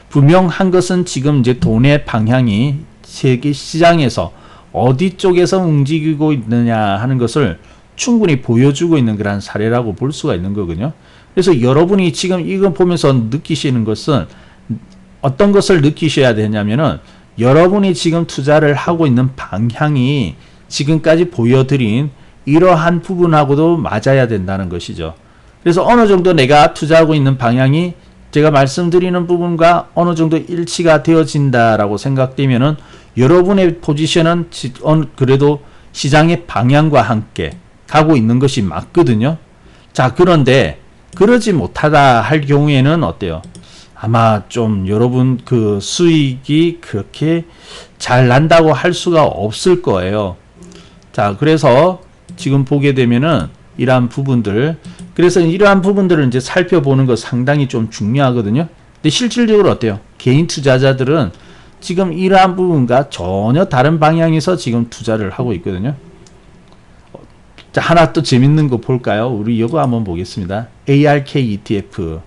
S1: 분명한 것은 지금 이제 돈의 방향이 세계 시장에서 어디 쪽에서 움직이고 있느냐 하는 것을 충분히 보여주고 있는 그런 사례라고 볼 수가 있는 거거든요. 그래서 여러분이 지금 이거 보면서 느끼시는 것은 어떤 것을 느끼셔야 되냐면은 여러분이 지금 투자를 하고 있는 방향이 지금까지 보여드린 이러한 부분하고도 맞아야 된다는 것이죠. 그래서 어느 정도 내가 투자하고 있는 방향이 제가 말씀드리는 부분과 어느 정도 일치가 되어진다라고 생각되면은 여러분의 포지션은 그래도 시장의 방향과 함께 가고 있는 것이 맞거든요. 자, 그런데 그러지 못하다 할 경우에는 어때요? 아마 좀 여러분 그 수익이 그렇게 잘 난다고 할 수가 없을 거예요. 자, 그래서 지금 보게 되면은 이러한 부분들, 그래서 이러한 부분들을 이제 살펴보는 거 상당히 좀 중요하거든요. 근데 실질적으로 어때요? 개인 투자자들은 지금 이러한 부분과 전혀 다른 방향에서 지금 투자를 하고 있거든요. 자, 하나 또 재밌는 거 볼까요? 우리 이거 한번 보겠습니다. ARK ETF.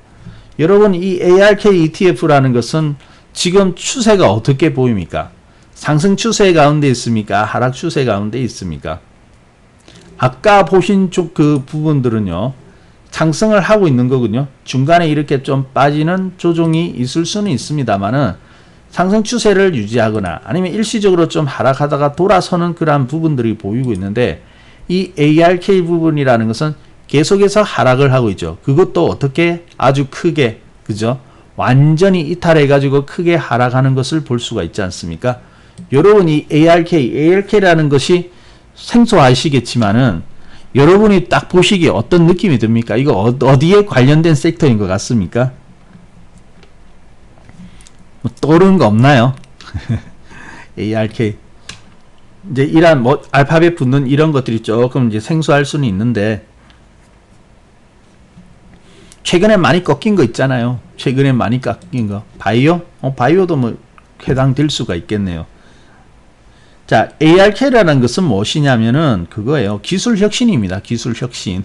S1: 여러분, 이 ARK ETF라는 것은 지금 추세가 어떻게 보입니까? 상승 추세 가운데 있습니까? 하락 추세 가운데 있습니까? 아까 보신 쪽 그 부분들은요, 상승을 하고 있는 거군요. 중간에 이렇게 좀 빠지는 조정이 있을 수는 있습니다만은 상승 추세를 유지하거나 아니면 일시적으로 좀 하락하다가 돌아서는 그러한 부분들이 보이고 있는데 이 ARK 부분이라는 것은 계속해서 하락을 하고 있죠. 그것도 어떻게 아주 크게, 그죠? 완전히 이탈해 가지고 크게 하락하는 것을 볼 수가 있지 않습니까? 여러분, 이 ARK라는 것이 생소하시겠지만은 여러분이 딱 보시기에 어떤 느낌이 듭니까? 이거 어디에 관련된 섹터인 것 같습니까? 뭐 떠오르는 거 없나요? ARK. 이제 이런 알파벳 붙는 이런 것들이 조금 이제 생소할 수는 있는데, 최근에 많이 꺾인 거 있잖아요. 최근에 많이 꺾인 거. 바이오? 바이오도 뭐 해당될 수가 있겠네요. 자, ARK라는 것은 무엇이냐면은 그거예요. 기술 혁신입니다. 기술 혁신.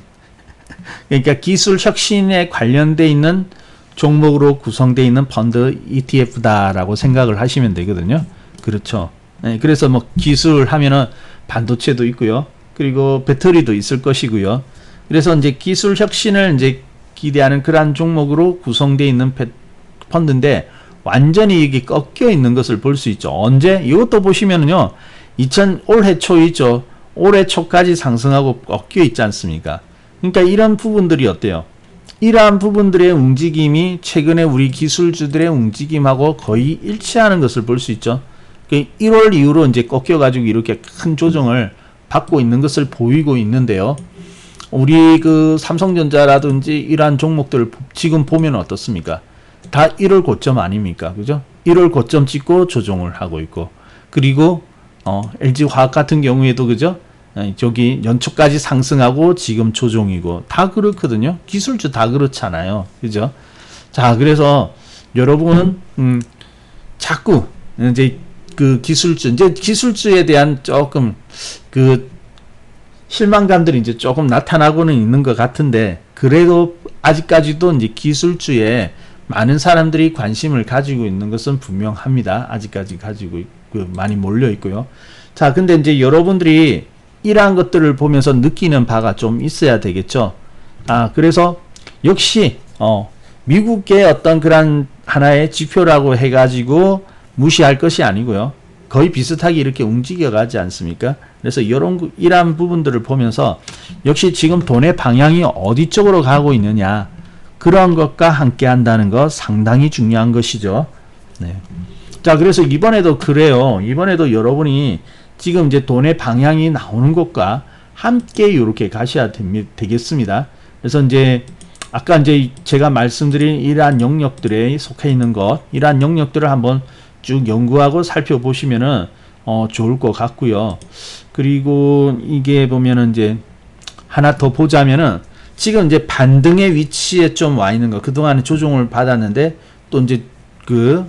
S1: 그러니까 기술 혁신에 관련돼 있는 종목으로 구성되어 있는 펀드 ETF다라고 생각을 하시면 되거든요. 그렇죠. 네, 그래서 뭐 기술 하면은 반도체도 있고요. 그리고 배터리도 있을 것이고요. 그래서 이제 기술 혁신을 이제 기대하는 그러한 종목으로 구성되어 있는 펀드인데 완전히 이게 꺾여 있는 것을 볼 수 있죠. 언제? 이것도 보시면은요. 올해 초 있죠. 올해 초까지 상승하고 꺾여 있지 않습니까? 그러니까 이런 부분들이 어때요? 이러한 부분들의 움직임이 최근에 우리 기술주들의 움직임하고 거의 일치하는 것을 볼 수 있죠. 1월 이후로 이제 꺾여가지고 이렇게 큰 조정을 받고 있는 것을 보이고 있는데요. 우리 그 삼성전자라든지 이러한 종목들을 지금 보면 어떻습니까? 다 1월 고점 아닙니까? 그죠? 1월 고점 찍고 조정을 하고 있고, 그리고 LG화학 같은 경우에도 그죠? 저기 연초까지 상승하고 지금 조정이고 다 그렇거든요. 기술주 다 그렇잖아요. 그죠? 자, 그래서 여러분은 자꾸 이제 그 기술주에 대한 조금 그 실망감들이 이제 조금 나타나고는 있는 것 같은데, 그래도 아직까지도 이제 기술주에 많은 사람들이 관심을 가지고 있는 것은 분명합니다. 아직까지 가지고 많이 몰려 있고요. 자, 근데 이제 여러분들이 이러한 것들을 보면서 느끼는 바가 좀 있어야 되겠죠. 그래서 역시 미국의 어떤 그런 하나의 지표라고 해가지고 무시할 것이 아니고요. 거의 비슷하게 이렇게 움직여가지 않습니까? 그래서 이러한 부분들을 보면서 역시 지금 돈의 방향이 어디 쪽으로 가고 있느냐, 그런 것과 함께 한다는 것 상당히 중요한 것이죠. 네. 자, 그래서 이번에도 그래요. 이번에도 여러분이 지금 이제 돈의 방향이 나오는 것과 함께 이렇게 가셔야 되겠습니다. 그래서 이제 아까 이제 제가 말씀드린 이러한 영역들에 속해 있는 것, 이러한 영역들을 한번 쭉 연구하고 살펴보시면은 좋을 것 같고요. 그리고 이게 보면은 이제 하나 더 보자면은 지금 이제 반등의 위치에 좀 와 있는 거, 그동안에 조정을 받았는데 또 이제 그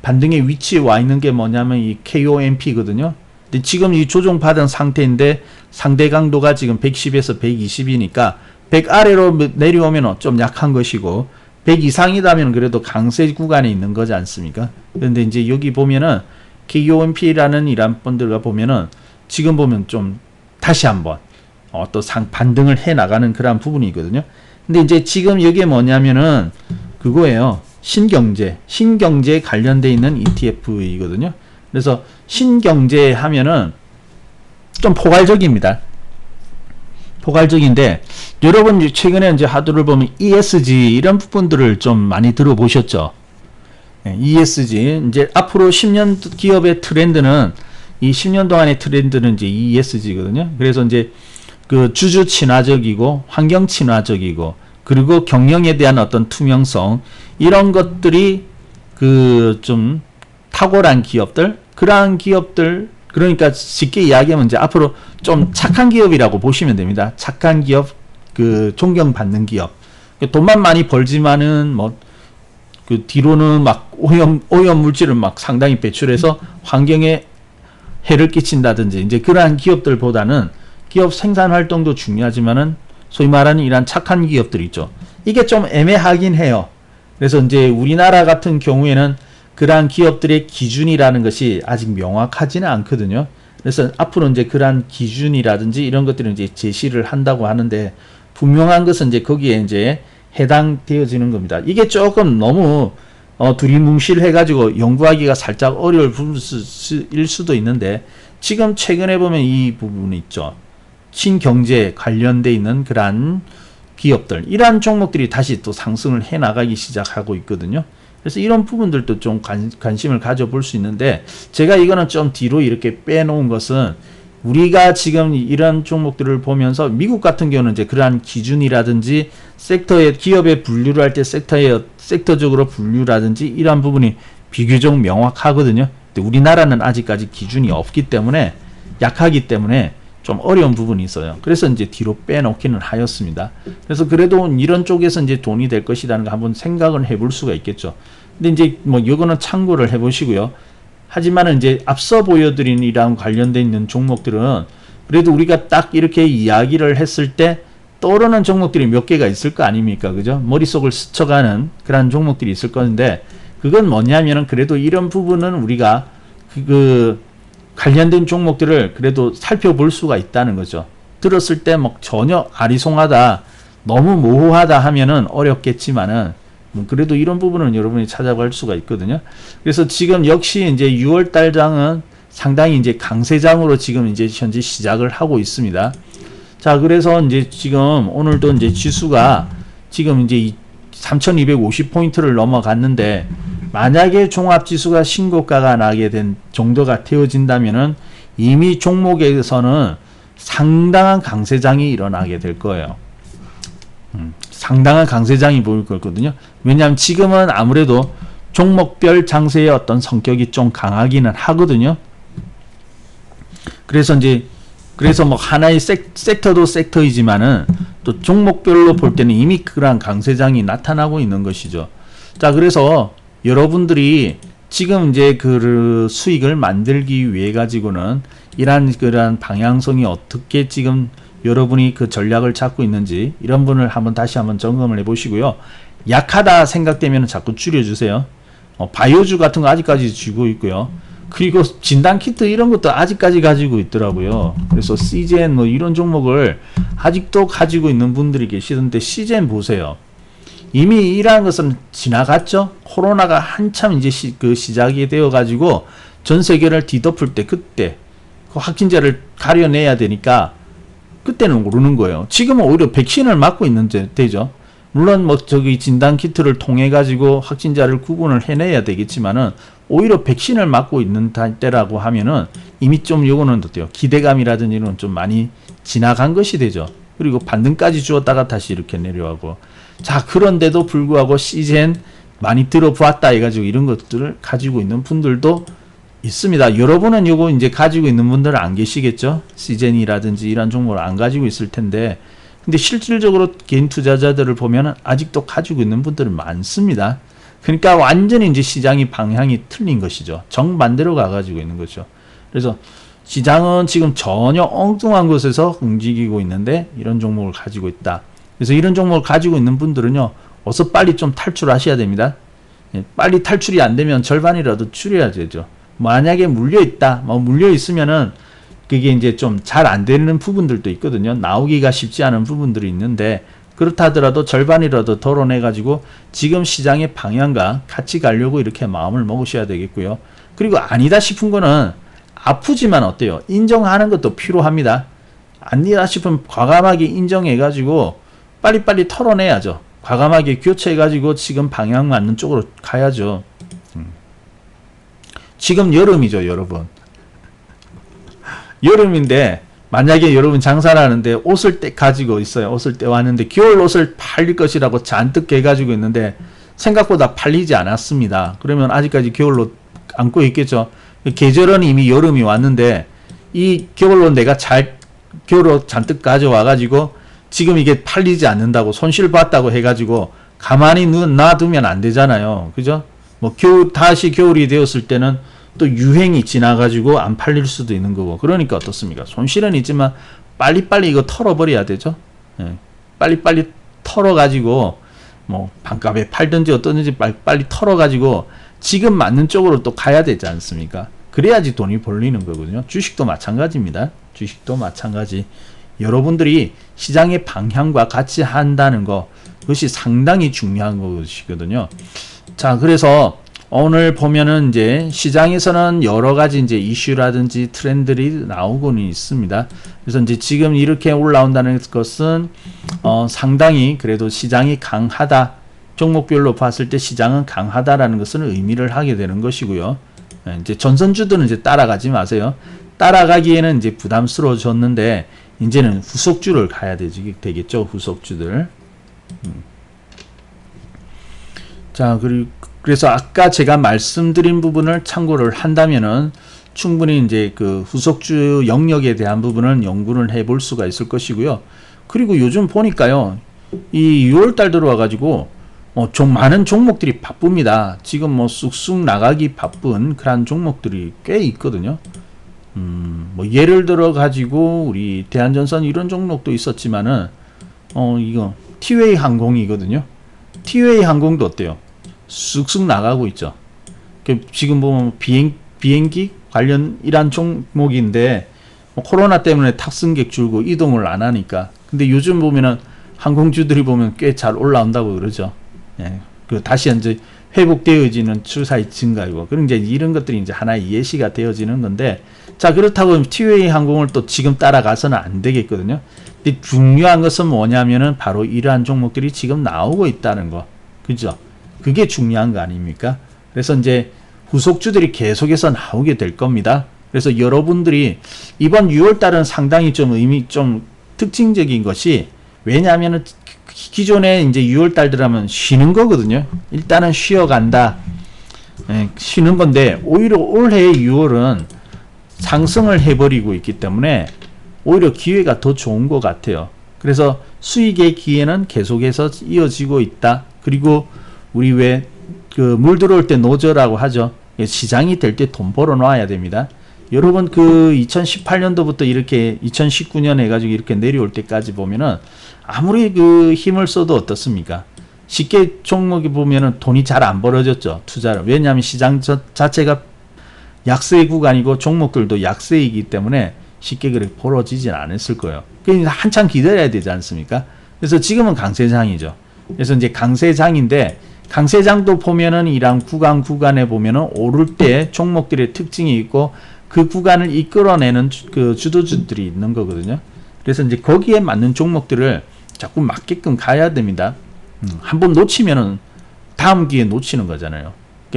S1: 반등의 위치에 와 있는 게 뭐냐면 이 KOMP거든요. 근데 지금 이 조정 받은 상태인데 상대 강도가 지금 110에서 120이니까 100 아래로 내려오면 좀 약한 것이고 100 이상이라면 그래도 강세 구간에 있는 거지 않습니까? 그런데 이제 여기 보면은 KOMP라는 이란 펀드가 보면은 지금 보면 좀 다시 한번 또 반등을 해 나가는 그런 부분이거든요. 근데 이제 지금 여기에 뭐냐면은 그거예요. 신경제 관련돼 있는 ETF이거든요. 그래서 신경제 하면은 좀 포괄적입니다. 포괄적인데 여러분 최근에 이제 하도를 보면 ESG 이런 부분들을 좀 많이 들어보셨죠? ESG 이제 앞으로 10년 기업의 트렌드는 이 10년 동안의 트렌드는 이제 ESG거든요. 그래서 이제 그 주주 친화적이고 환경 친화적이고 그리고 경영에 대한 어떤 투명성 이런 것들이 그 좀 탁월한 기업들, 그러한 기업들, 그러니까 쉽게 이야기하면 이제 앞으로 좀 착한 기업이라고 보시면 됩니다. 착한 기업, 그 존경받는 기업. 돈만 많이 벌지만은 뭐 그 뒤로는 막 오염 물질을 막 상당히 배출해서 환경에 해를 끼친다든지 이제 그러한 기업들보다는 기업 생산 활동도 중요하지만은 소위 말하는 이런 착한 기업들 있죠. 이게 좀 애매하긴 해요. 그래서 이제 우리나라 같은 경우에는 그러한 기업들의 기준이라는 것이 아직 명확하지는 않거든요. 그래서 앞으로 이제 그러한 기준이라든지 이런 것들을 이제 제시를 한다고 하는데 분명한 것은 이제 거기에 이제 해당되어지는 겁니다. 이게 조금 너무 두리뭉실해가지고 연구하기가 살짝 어려울 부분일 수도 있는데 지금 최근에 보면 이 부분이 있죠. 신경제 관련돼 있는 그러한 기업들, 이러한 종목들이 다시 또 상승을 해 나가기 시작하고 있거든요. 그래서 이런 부분들도 좀 관심을 가져볼 수 있는데 제가 이거는 좀 뒤로 이렇게 빼놓은 것은 우리가 지금 이런 종목들을 보면서 미국 같은 경우는 이제 그러한 기준이라든지 섹터의 기업에 분류를 할 때 섹터적으로 분류라든지 이러한 부분이 비교적 명확하거든요. 근데 우리나라는 아직까지 기준이 없기 때문에 약하기 때문에 좀 어려운 부분이 있어요. 그래서 이제 뒤로 빼놓기는 하였습니다. 그래서 그래도 이런 쪽에서 이제 돈이 될 것이라는 거 한번 생각을 해볼 수가 있겠죠. 근데 이제 뭐 이거는 참고를 해보시고요. 하지만은 이제 앞서 보여드린 이랑 관련돼 있는 종목들은 그래도 우리가 딱 이렇게 이야기를 했을 때 떠오르는 종목들이 몇 개가 있을 거 아닙니까? 그죠? 머릿속을 스쳐가는 그런 종목들이 있을 건데, 그건 뭐냐면은 그래도 이런 부분은 우리가 그 관련된 종목들을 그래도 살펴볼 수가 있다는 거죠. 들었을 때 뭐 전혀 아리송하다, 너무 모호하다 하면은 어렵겠지만은 뭐 그래도 이런 부분은 여러분이 찾아갈 수가 있거든요. 그래서 지금 역시 이제 6월 달장은 상당히 이제 강세장으로 지금 이제 현재 시작을 하고 있습니다. 자, 그래서 이제 지금 오늘도 이제 지수가 지금 이제 3250포인트를 넘어갔는데, 만약에 종합지수가 신고가가 나게 된 정도가 되어진다면은 이미 종목에서는 상당한 강세장이 일어나게 될 거예요. 상당한 강세장이 보일 거거든요. 왜냐하면 지금은 아무래도 종목별 장세의 어떤 성격이 좀 강하기는 하거든요. 그래서 뭐 하나의 섹터도 섹터이지만은 또 종목별로 볼 때는 이미 그러한 강세장이 나타나고 있는 것이죠. 자, 그래서 여러분들이 지금 이제 그 수익을 만들기 위해 가지고는 그러한 방향성이 어떻게 지금 여러분이 그 전략을 잡고 있는지 이런 분을 다시 한번 점검을 해 보시고요. 약하다 생각되면 자꾸 줄여주세요. 바이오주 같은 거 아직까지 쥐고 있고요. 그리고 진단키트 이런 것도 아직까지 가지고 있더라고요. 그래서 CGN 뭐 이런 종목을 아직도 가지고 있는 분들이 계시던데, CGN 보세요. 이미 이러한 것은 지나갔죠. 코로나가 한참 이제 시작이 되어 가지고 전 세계를 뒤덮을 때, 그때 그 확진자를 가려내야 되니까 그때는 모르는 거예요. 지금은 오히려 백신을 맞고 있는 때죠. 물론 뭐 저기 진단 키트를 통해 가지고 확진자를 구분을 해내야 되겠지만은 오히려 백신을 맞고 있는 때라고 하면은 이미 좀 요거는 어때요? 기대감이라든지 이런 좀 많이 지나간 것이 되죠. 그리고 반등까지 주었다가 다시 이렇게 내려가고. 자, 그런데도 불구하고 CGN 많이 들어보았다 해가지고 이런 것들을 가지고 있는 분들도 있습니다. 여러분은 요거 이제 가지고 있는 분들은 안 계시겠죠? CGN이라든지 이런 종목을 안 가지고 있을 텐데, 근데 실질적으로 개인 투자자들을 보면은 아직도 가지고 있는 분들은 많습니다. 그러니까 완전히 이제 시장이 방향이 틀린 것이죠. 정반대로 가가지고 있는 거죠. 그래서 시장은 지금 전혀 엉뚱한 곳에서 움직이고 있는데 이런 종목을 가지고 있다. 그래서 이런 종목을 가지고 있는 분들은요, 어서 빨리 좀 탈출하셔야 됩니다. 빨리 탈출이 안 되면 절반이라도 줄여야 되죠. 만약에 물려 있다, 물려 있으면은 그게 이제 좀 잘 안 되는 부분들도 있거든요. 나오기가 쉽지 않은 부분들이 있는데, 그렇다 하더라도 절반이라도 덜어내 가지고 지금 시장의 방향과 같이 가려고 이렇게 마음을 먹으셔야 되겠고요. 그리고 아니다 싶은 거는 아프지만 어때요? 인정하는 것도 필요합니다. 아니다 싶으면 과감하게 인정해 가지고 빨리빨리 털어내야죠. 과감하게 교체해 가지고 지금 방향 맞는 쪽으로 가야죠. 지금 여름이죠, 여러분. 여름인데 만약에 여러분 장사를 하는데 옷을 가지고 있어요. 옷을 떼왔는데 겨울 옷을 팔릴 것이라고 잔뜩 해가지고 있는데 생각보다 팔리지 않았습니다. 그러면 아직까지 겨울옷 안고 있겠죠. 계절은 이미 여름이 왔는데 이 겨울옷 내가 겨울옷 잔뜩 가져와가지고 지금 이게 팔리지 않는다고 손실 봤다고 해가지고 가만히 놔두면 안 되잖아요. 그죠? 뭐 다시 겨울이 되었을 때는 또 유행이 지나가지고 안 팔릴 수도 있는 거고. 그러니까 어떻습니까? 손실은 있지만 빨리빨리 이거 털어버려야 되죠. 예. 빨리빨리 털어가지고 뭐 반값에 팔든지 어떠든지 빨리 털어가지고 지금 맞는 쪽으로 또 가야 되지 않습니까? 그래야지 돈이 벌리는 거거든요. 주식도 마찬가지입니다. 주식도 마찬가지. 여러분들이 시장의 방향과 같이 한다는 거, 그것이 상당히 중요한 것이거든요. 자, 그래서 오늘 보면은 이제 시장에서는 여러 가지 이제 이슈라든지 트렌드들이 나오고는 있습니다. 그래서 이제 지금 이렇게 올라온다는 것은 상당히 그래도 시장이 강하다, 종목별로 봤을 때 시장은 강하다라는 것은 의미를 하게 되는 것이고요. 이제 전선주들은 이제 따라가지 마세요. 따라가기에는 이제 부담스러워졌는데 이제는 후속주를 가야 되겠죠. 후속주들. 자, 그래서 아까 제가 말씀드린 부분을 참고를 한다면은 충분히 이제 그 후속주 영역에 대한 부분은 연구를 해볼 수가 있을 것이고요. 그리고 요즘 보니까요, 이 6월달 들어와가지고 좀 많은 종목들이 바쁩니다. 지금 뭐 쑥쑥 나가기 바쁜 그런 종목들이 꽤 있거든요. 뭐 예를 들어 가지고 우리 대한전선 이런 종목도 있었지만은 이거 티웨이 항공이거든요. 티웨이 항공도 어때요? 쑥쑥 나가고 있죠. 지금 보면 비행기 관련 이란 종목인데 코로나 때문에 탑승객 줄고 이동을 안 하니까. 근데 요즘 보면은 항공주들이 보면 꽤 잘 올라온다고 그러죠. 예. 그 다시 이제 회복되어지는 추세의 증가이고, 그런 이제 이런 것들이 이제 하나의 예시가 되어지는 건데, 자, 그렇다고 티웨이 항공을 또 지금 따라가서는 안 되겠거든요. 근데 중요한 것은 뭐냐면은 바로 이러한 종목들이 지금 나오고 있다는 거. 그죠? 그게 중요한 거 아닙니까? 그래서 이제 후속주들이 계속해서 나오게 될 겁니다. 그래서 여러분들이 이번 6월 달은 상당히 좀 특징적인 것이, 왜냐하면은 기존에 이제 6월 달 들어가면 쉬는 거거든요. 일단은 쉬어간다. 예, 쉬는 건데, 오히려 올해 6월은 상승을 해버리고 있기 때문에 오히려 기회가 더 좋은 것 같아요. 그래서 수익의 기회는 계속해서 이어지고 있다. 그리고 우리 왜 그 물 들어올 때 노저라고 하죠. 시장이 될 때 돈 벌어 놔야 됩니다. 여러분 그 2018년도부터 이렇게 2019년 해가지고 이렇게 내려올 때까지 보면은 아무리 그 힘을 써도 어떻습니까? 쉽게 종목이 보면은 돈이 잘 안 벌어졌죠. 투자를. 왜냐하면 시장 자체가 약세 구간이고 종목들도 약세이기 때문에 쉽게 그렇게 벌어지진 않았을 거예요. 그러니까 한참 기다려야 되지 않습니까? 그래서 지금은 강세장이죠. 그래서 이제 강세장인데, 강세장도 보면은 이런 구간에 보면은 오를 때 종목들의 특징이 있고 그 구간을 이끌어내는 그 주도주들이 있는 거거든요. 그래서 이제 거기에 맞는 종목들을 자꾸 맞게끔 가야 됩니다. 한번 놓치면은 다음 기회에 놓치는 거잖아요.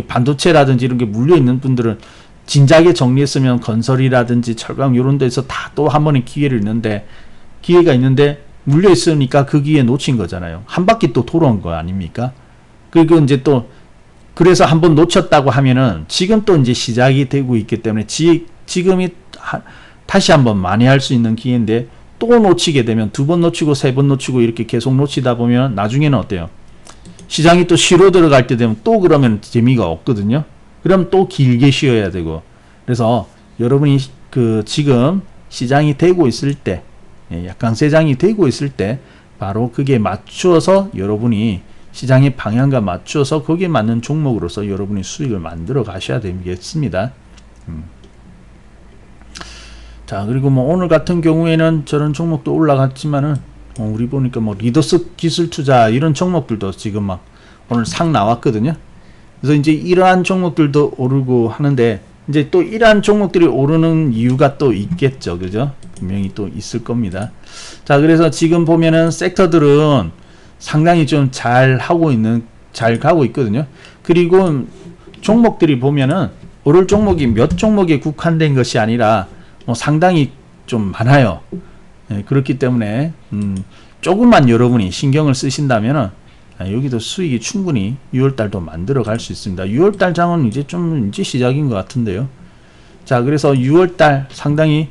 S1: 반도체라든지 이런 게 물려 있는 분들은 진작에 정리했으면 건설이라든지 철강 이런 데서 다 또 한 번의 기회가 있는데 물려 있으니까 그 기회에 놓친 거잖아요. 한 바퀴 또 돌아온 거 아닙니까? 그리고 이제 또 그래서 한번 놓쳤다고 하면은 지금 또 이제 시작이 되고 있기 때문에 지금이 다시 한번 만회할 수 있는 기회인데, 또 놓치게 되면 두 번 놓치고 세 번 놓치고 이렇게 계속 놓치다 보면 나중에는 어때요? 시장이 또 쉬러 들어갈 때 되면 또 그러면 재미가 없거든요. 그럼 또 길게 쉬어야 되고. 그래서 여러분이 그 지금 시장이 되고 있을 때, 약강세장이 되고 있을 때 바로 그게 맞추어서 여러분이 시장의 방향과 맞추어서 거기에 맞는 종목으로서 여러분이 수익을 만들어 가셔야 되겠습니다. 자, 그리고 뭐 오늘 같은 경우에는 저런 종목도 올라갔지만은 우리 보니까 뭐 리더스 기술 투자 이런 종목들도 지금 막 오늘 상 나왔거든요. 그래서 이제 이러한 종목들도 오르고 하는데, 이제 또 이러한 종목들이 오르는 이유가 또 있겠죠. 그죠? 분명히 또 있을 겁니다. 자, 그래서 지금 보면은 섹터들은 상당히 좀 잘 가고 있거든요. 그리고 종목들이 보면은 오를 종목이 몇 종목에 국한된 것이 아니라 상당히 좀 많아요. 그렇기 때문에 조금만 여러분이 신경을 쓰신다면은 여기도 수익이 충분히 6월달도 만들어 갈 수 있습니다. 6월달 장은 이제 시작인 것 같은데요. 자, 그래서 6월달 상당히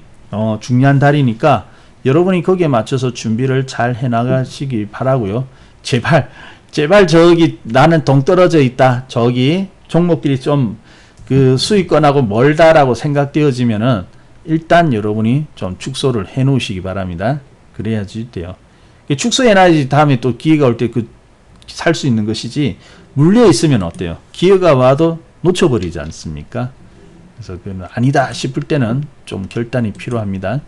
S1: 중요한 달이니까 여러분이 거기에 맞춰서 준비를 잘 해나가시기 바라고요. 제발 저기 나는 동떨어져 있다. 저기 종목들이 좀 그 수익권하고 멀다라고 생각되어지면은 일단 여러분이 좀 축소를 해 놓으시기 바랍니다. 그래야지 돼요. 축소해 놔야지 다음에 또 기회가 올 때 살 수 있는 것이지, 물려 있으면 어때요? 기회가 와도 놓쳐버리지 않습니까? 그래서 그는 아니다 싶을 때는 좀 결단이 필요합니다.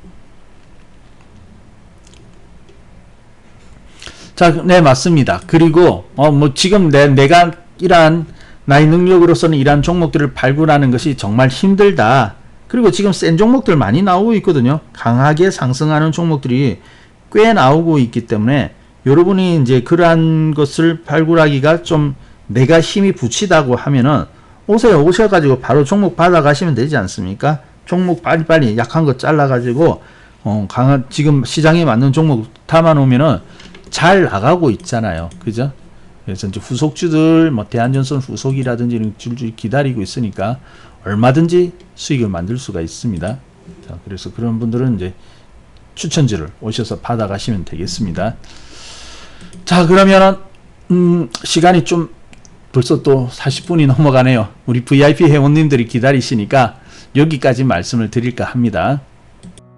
S1: 자, 네, 맞습니다. 그리고 뭐 지금 내가 이러한 나의 능력으로서는 이러한 종목들을 발굴하는 것이 정말 힘들다. 그리고 지금 센 종목들 많이 나오고 있거든요. 강하게 상승하는 종목들이 꽤 나오고 있기 때문에 여러분이 이제 그러한 것을 발굴하기가 좀 내가 힘이 붙이다고 하면은 오셔가지고 바로 종목 받아가시면 되지 않습니까? 종목 빨리빨리 약한 거 잘라가지고 지금 시장에 맞는 종목 담아놓으면은 잘 나가고 있잖아요. 그죠? 그래서 이제 후속주들, 뭐 대한전선 후속이라든지 이런 줄줄 기다리고 있으니까 얼마든지 수익을 만들 수가 있습니다. 자, 그래서 그런 분들은 이제 추천주를 오셔서 받아가시면 되겠습니다. 자, 그러면은 시간이 좀 벌써 또 40분이 넘어가네요. 우리 VIP 회원님들이 기다리시니까 여기까지 말씀을 드릴까 합니다.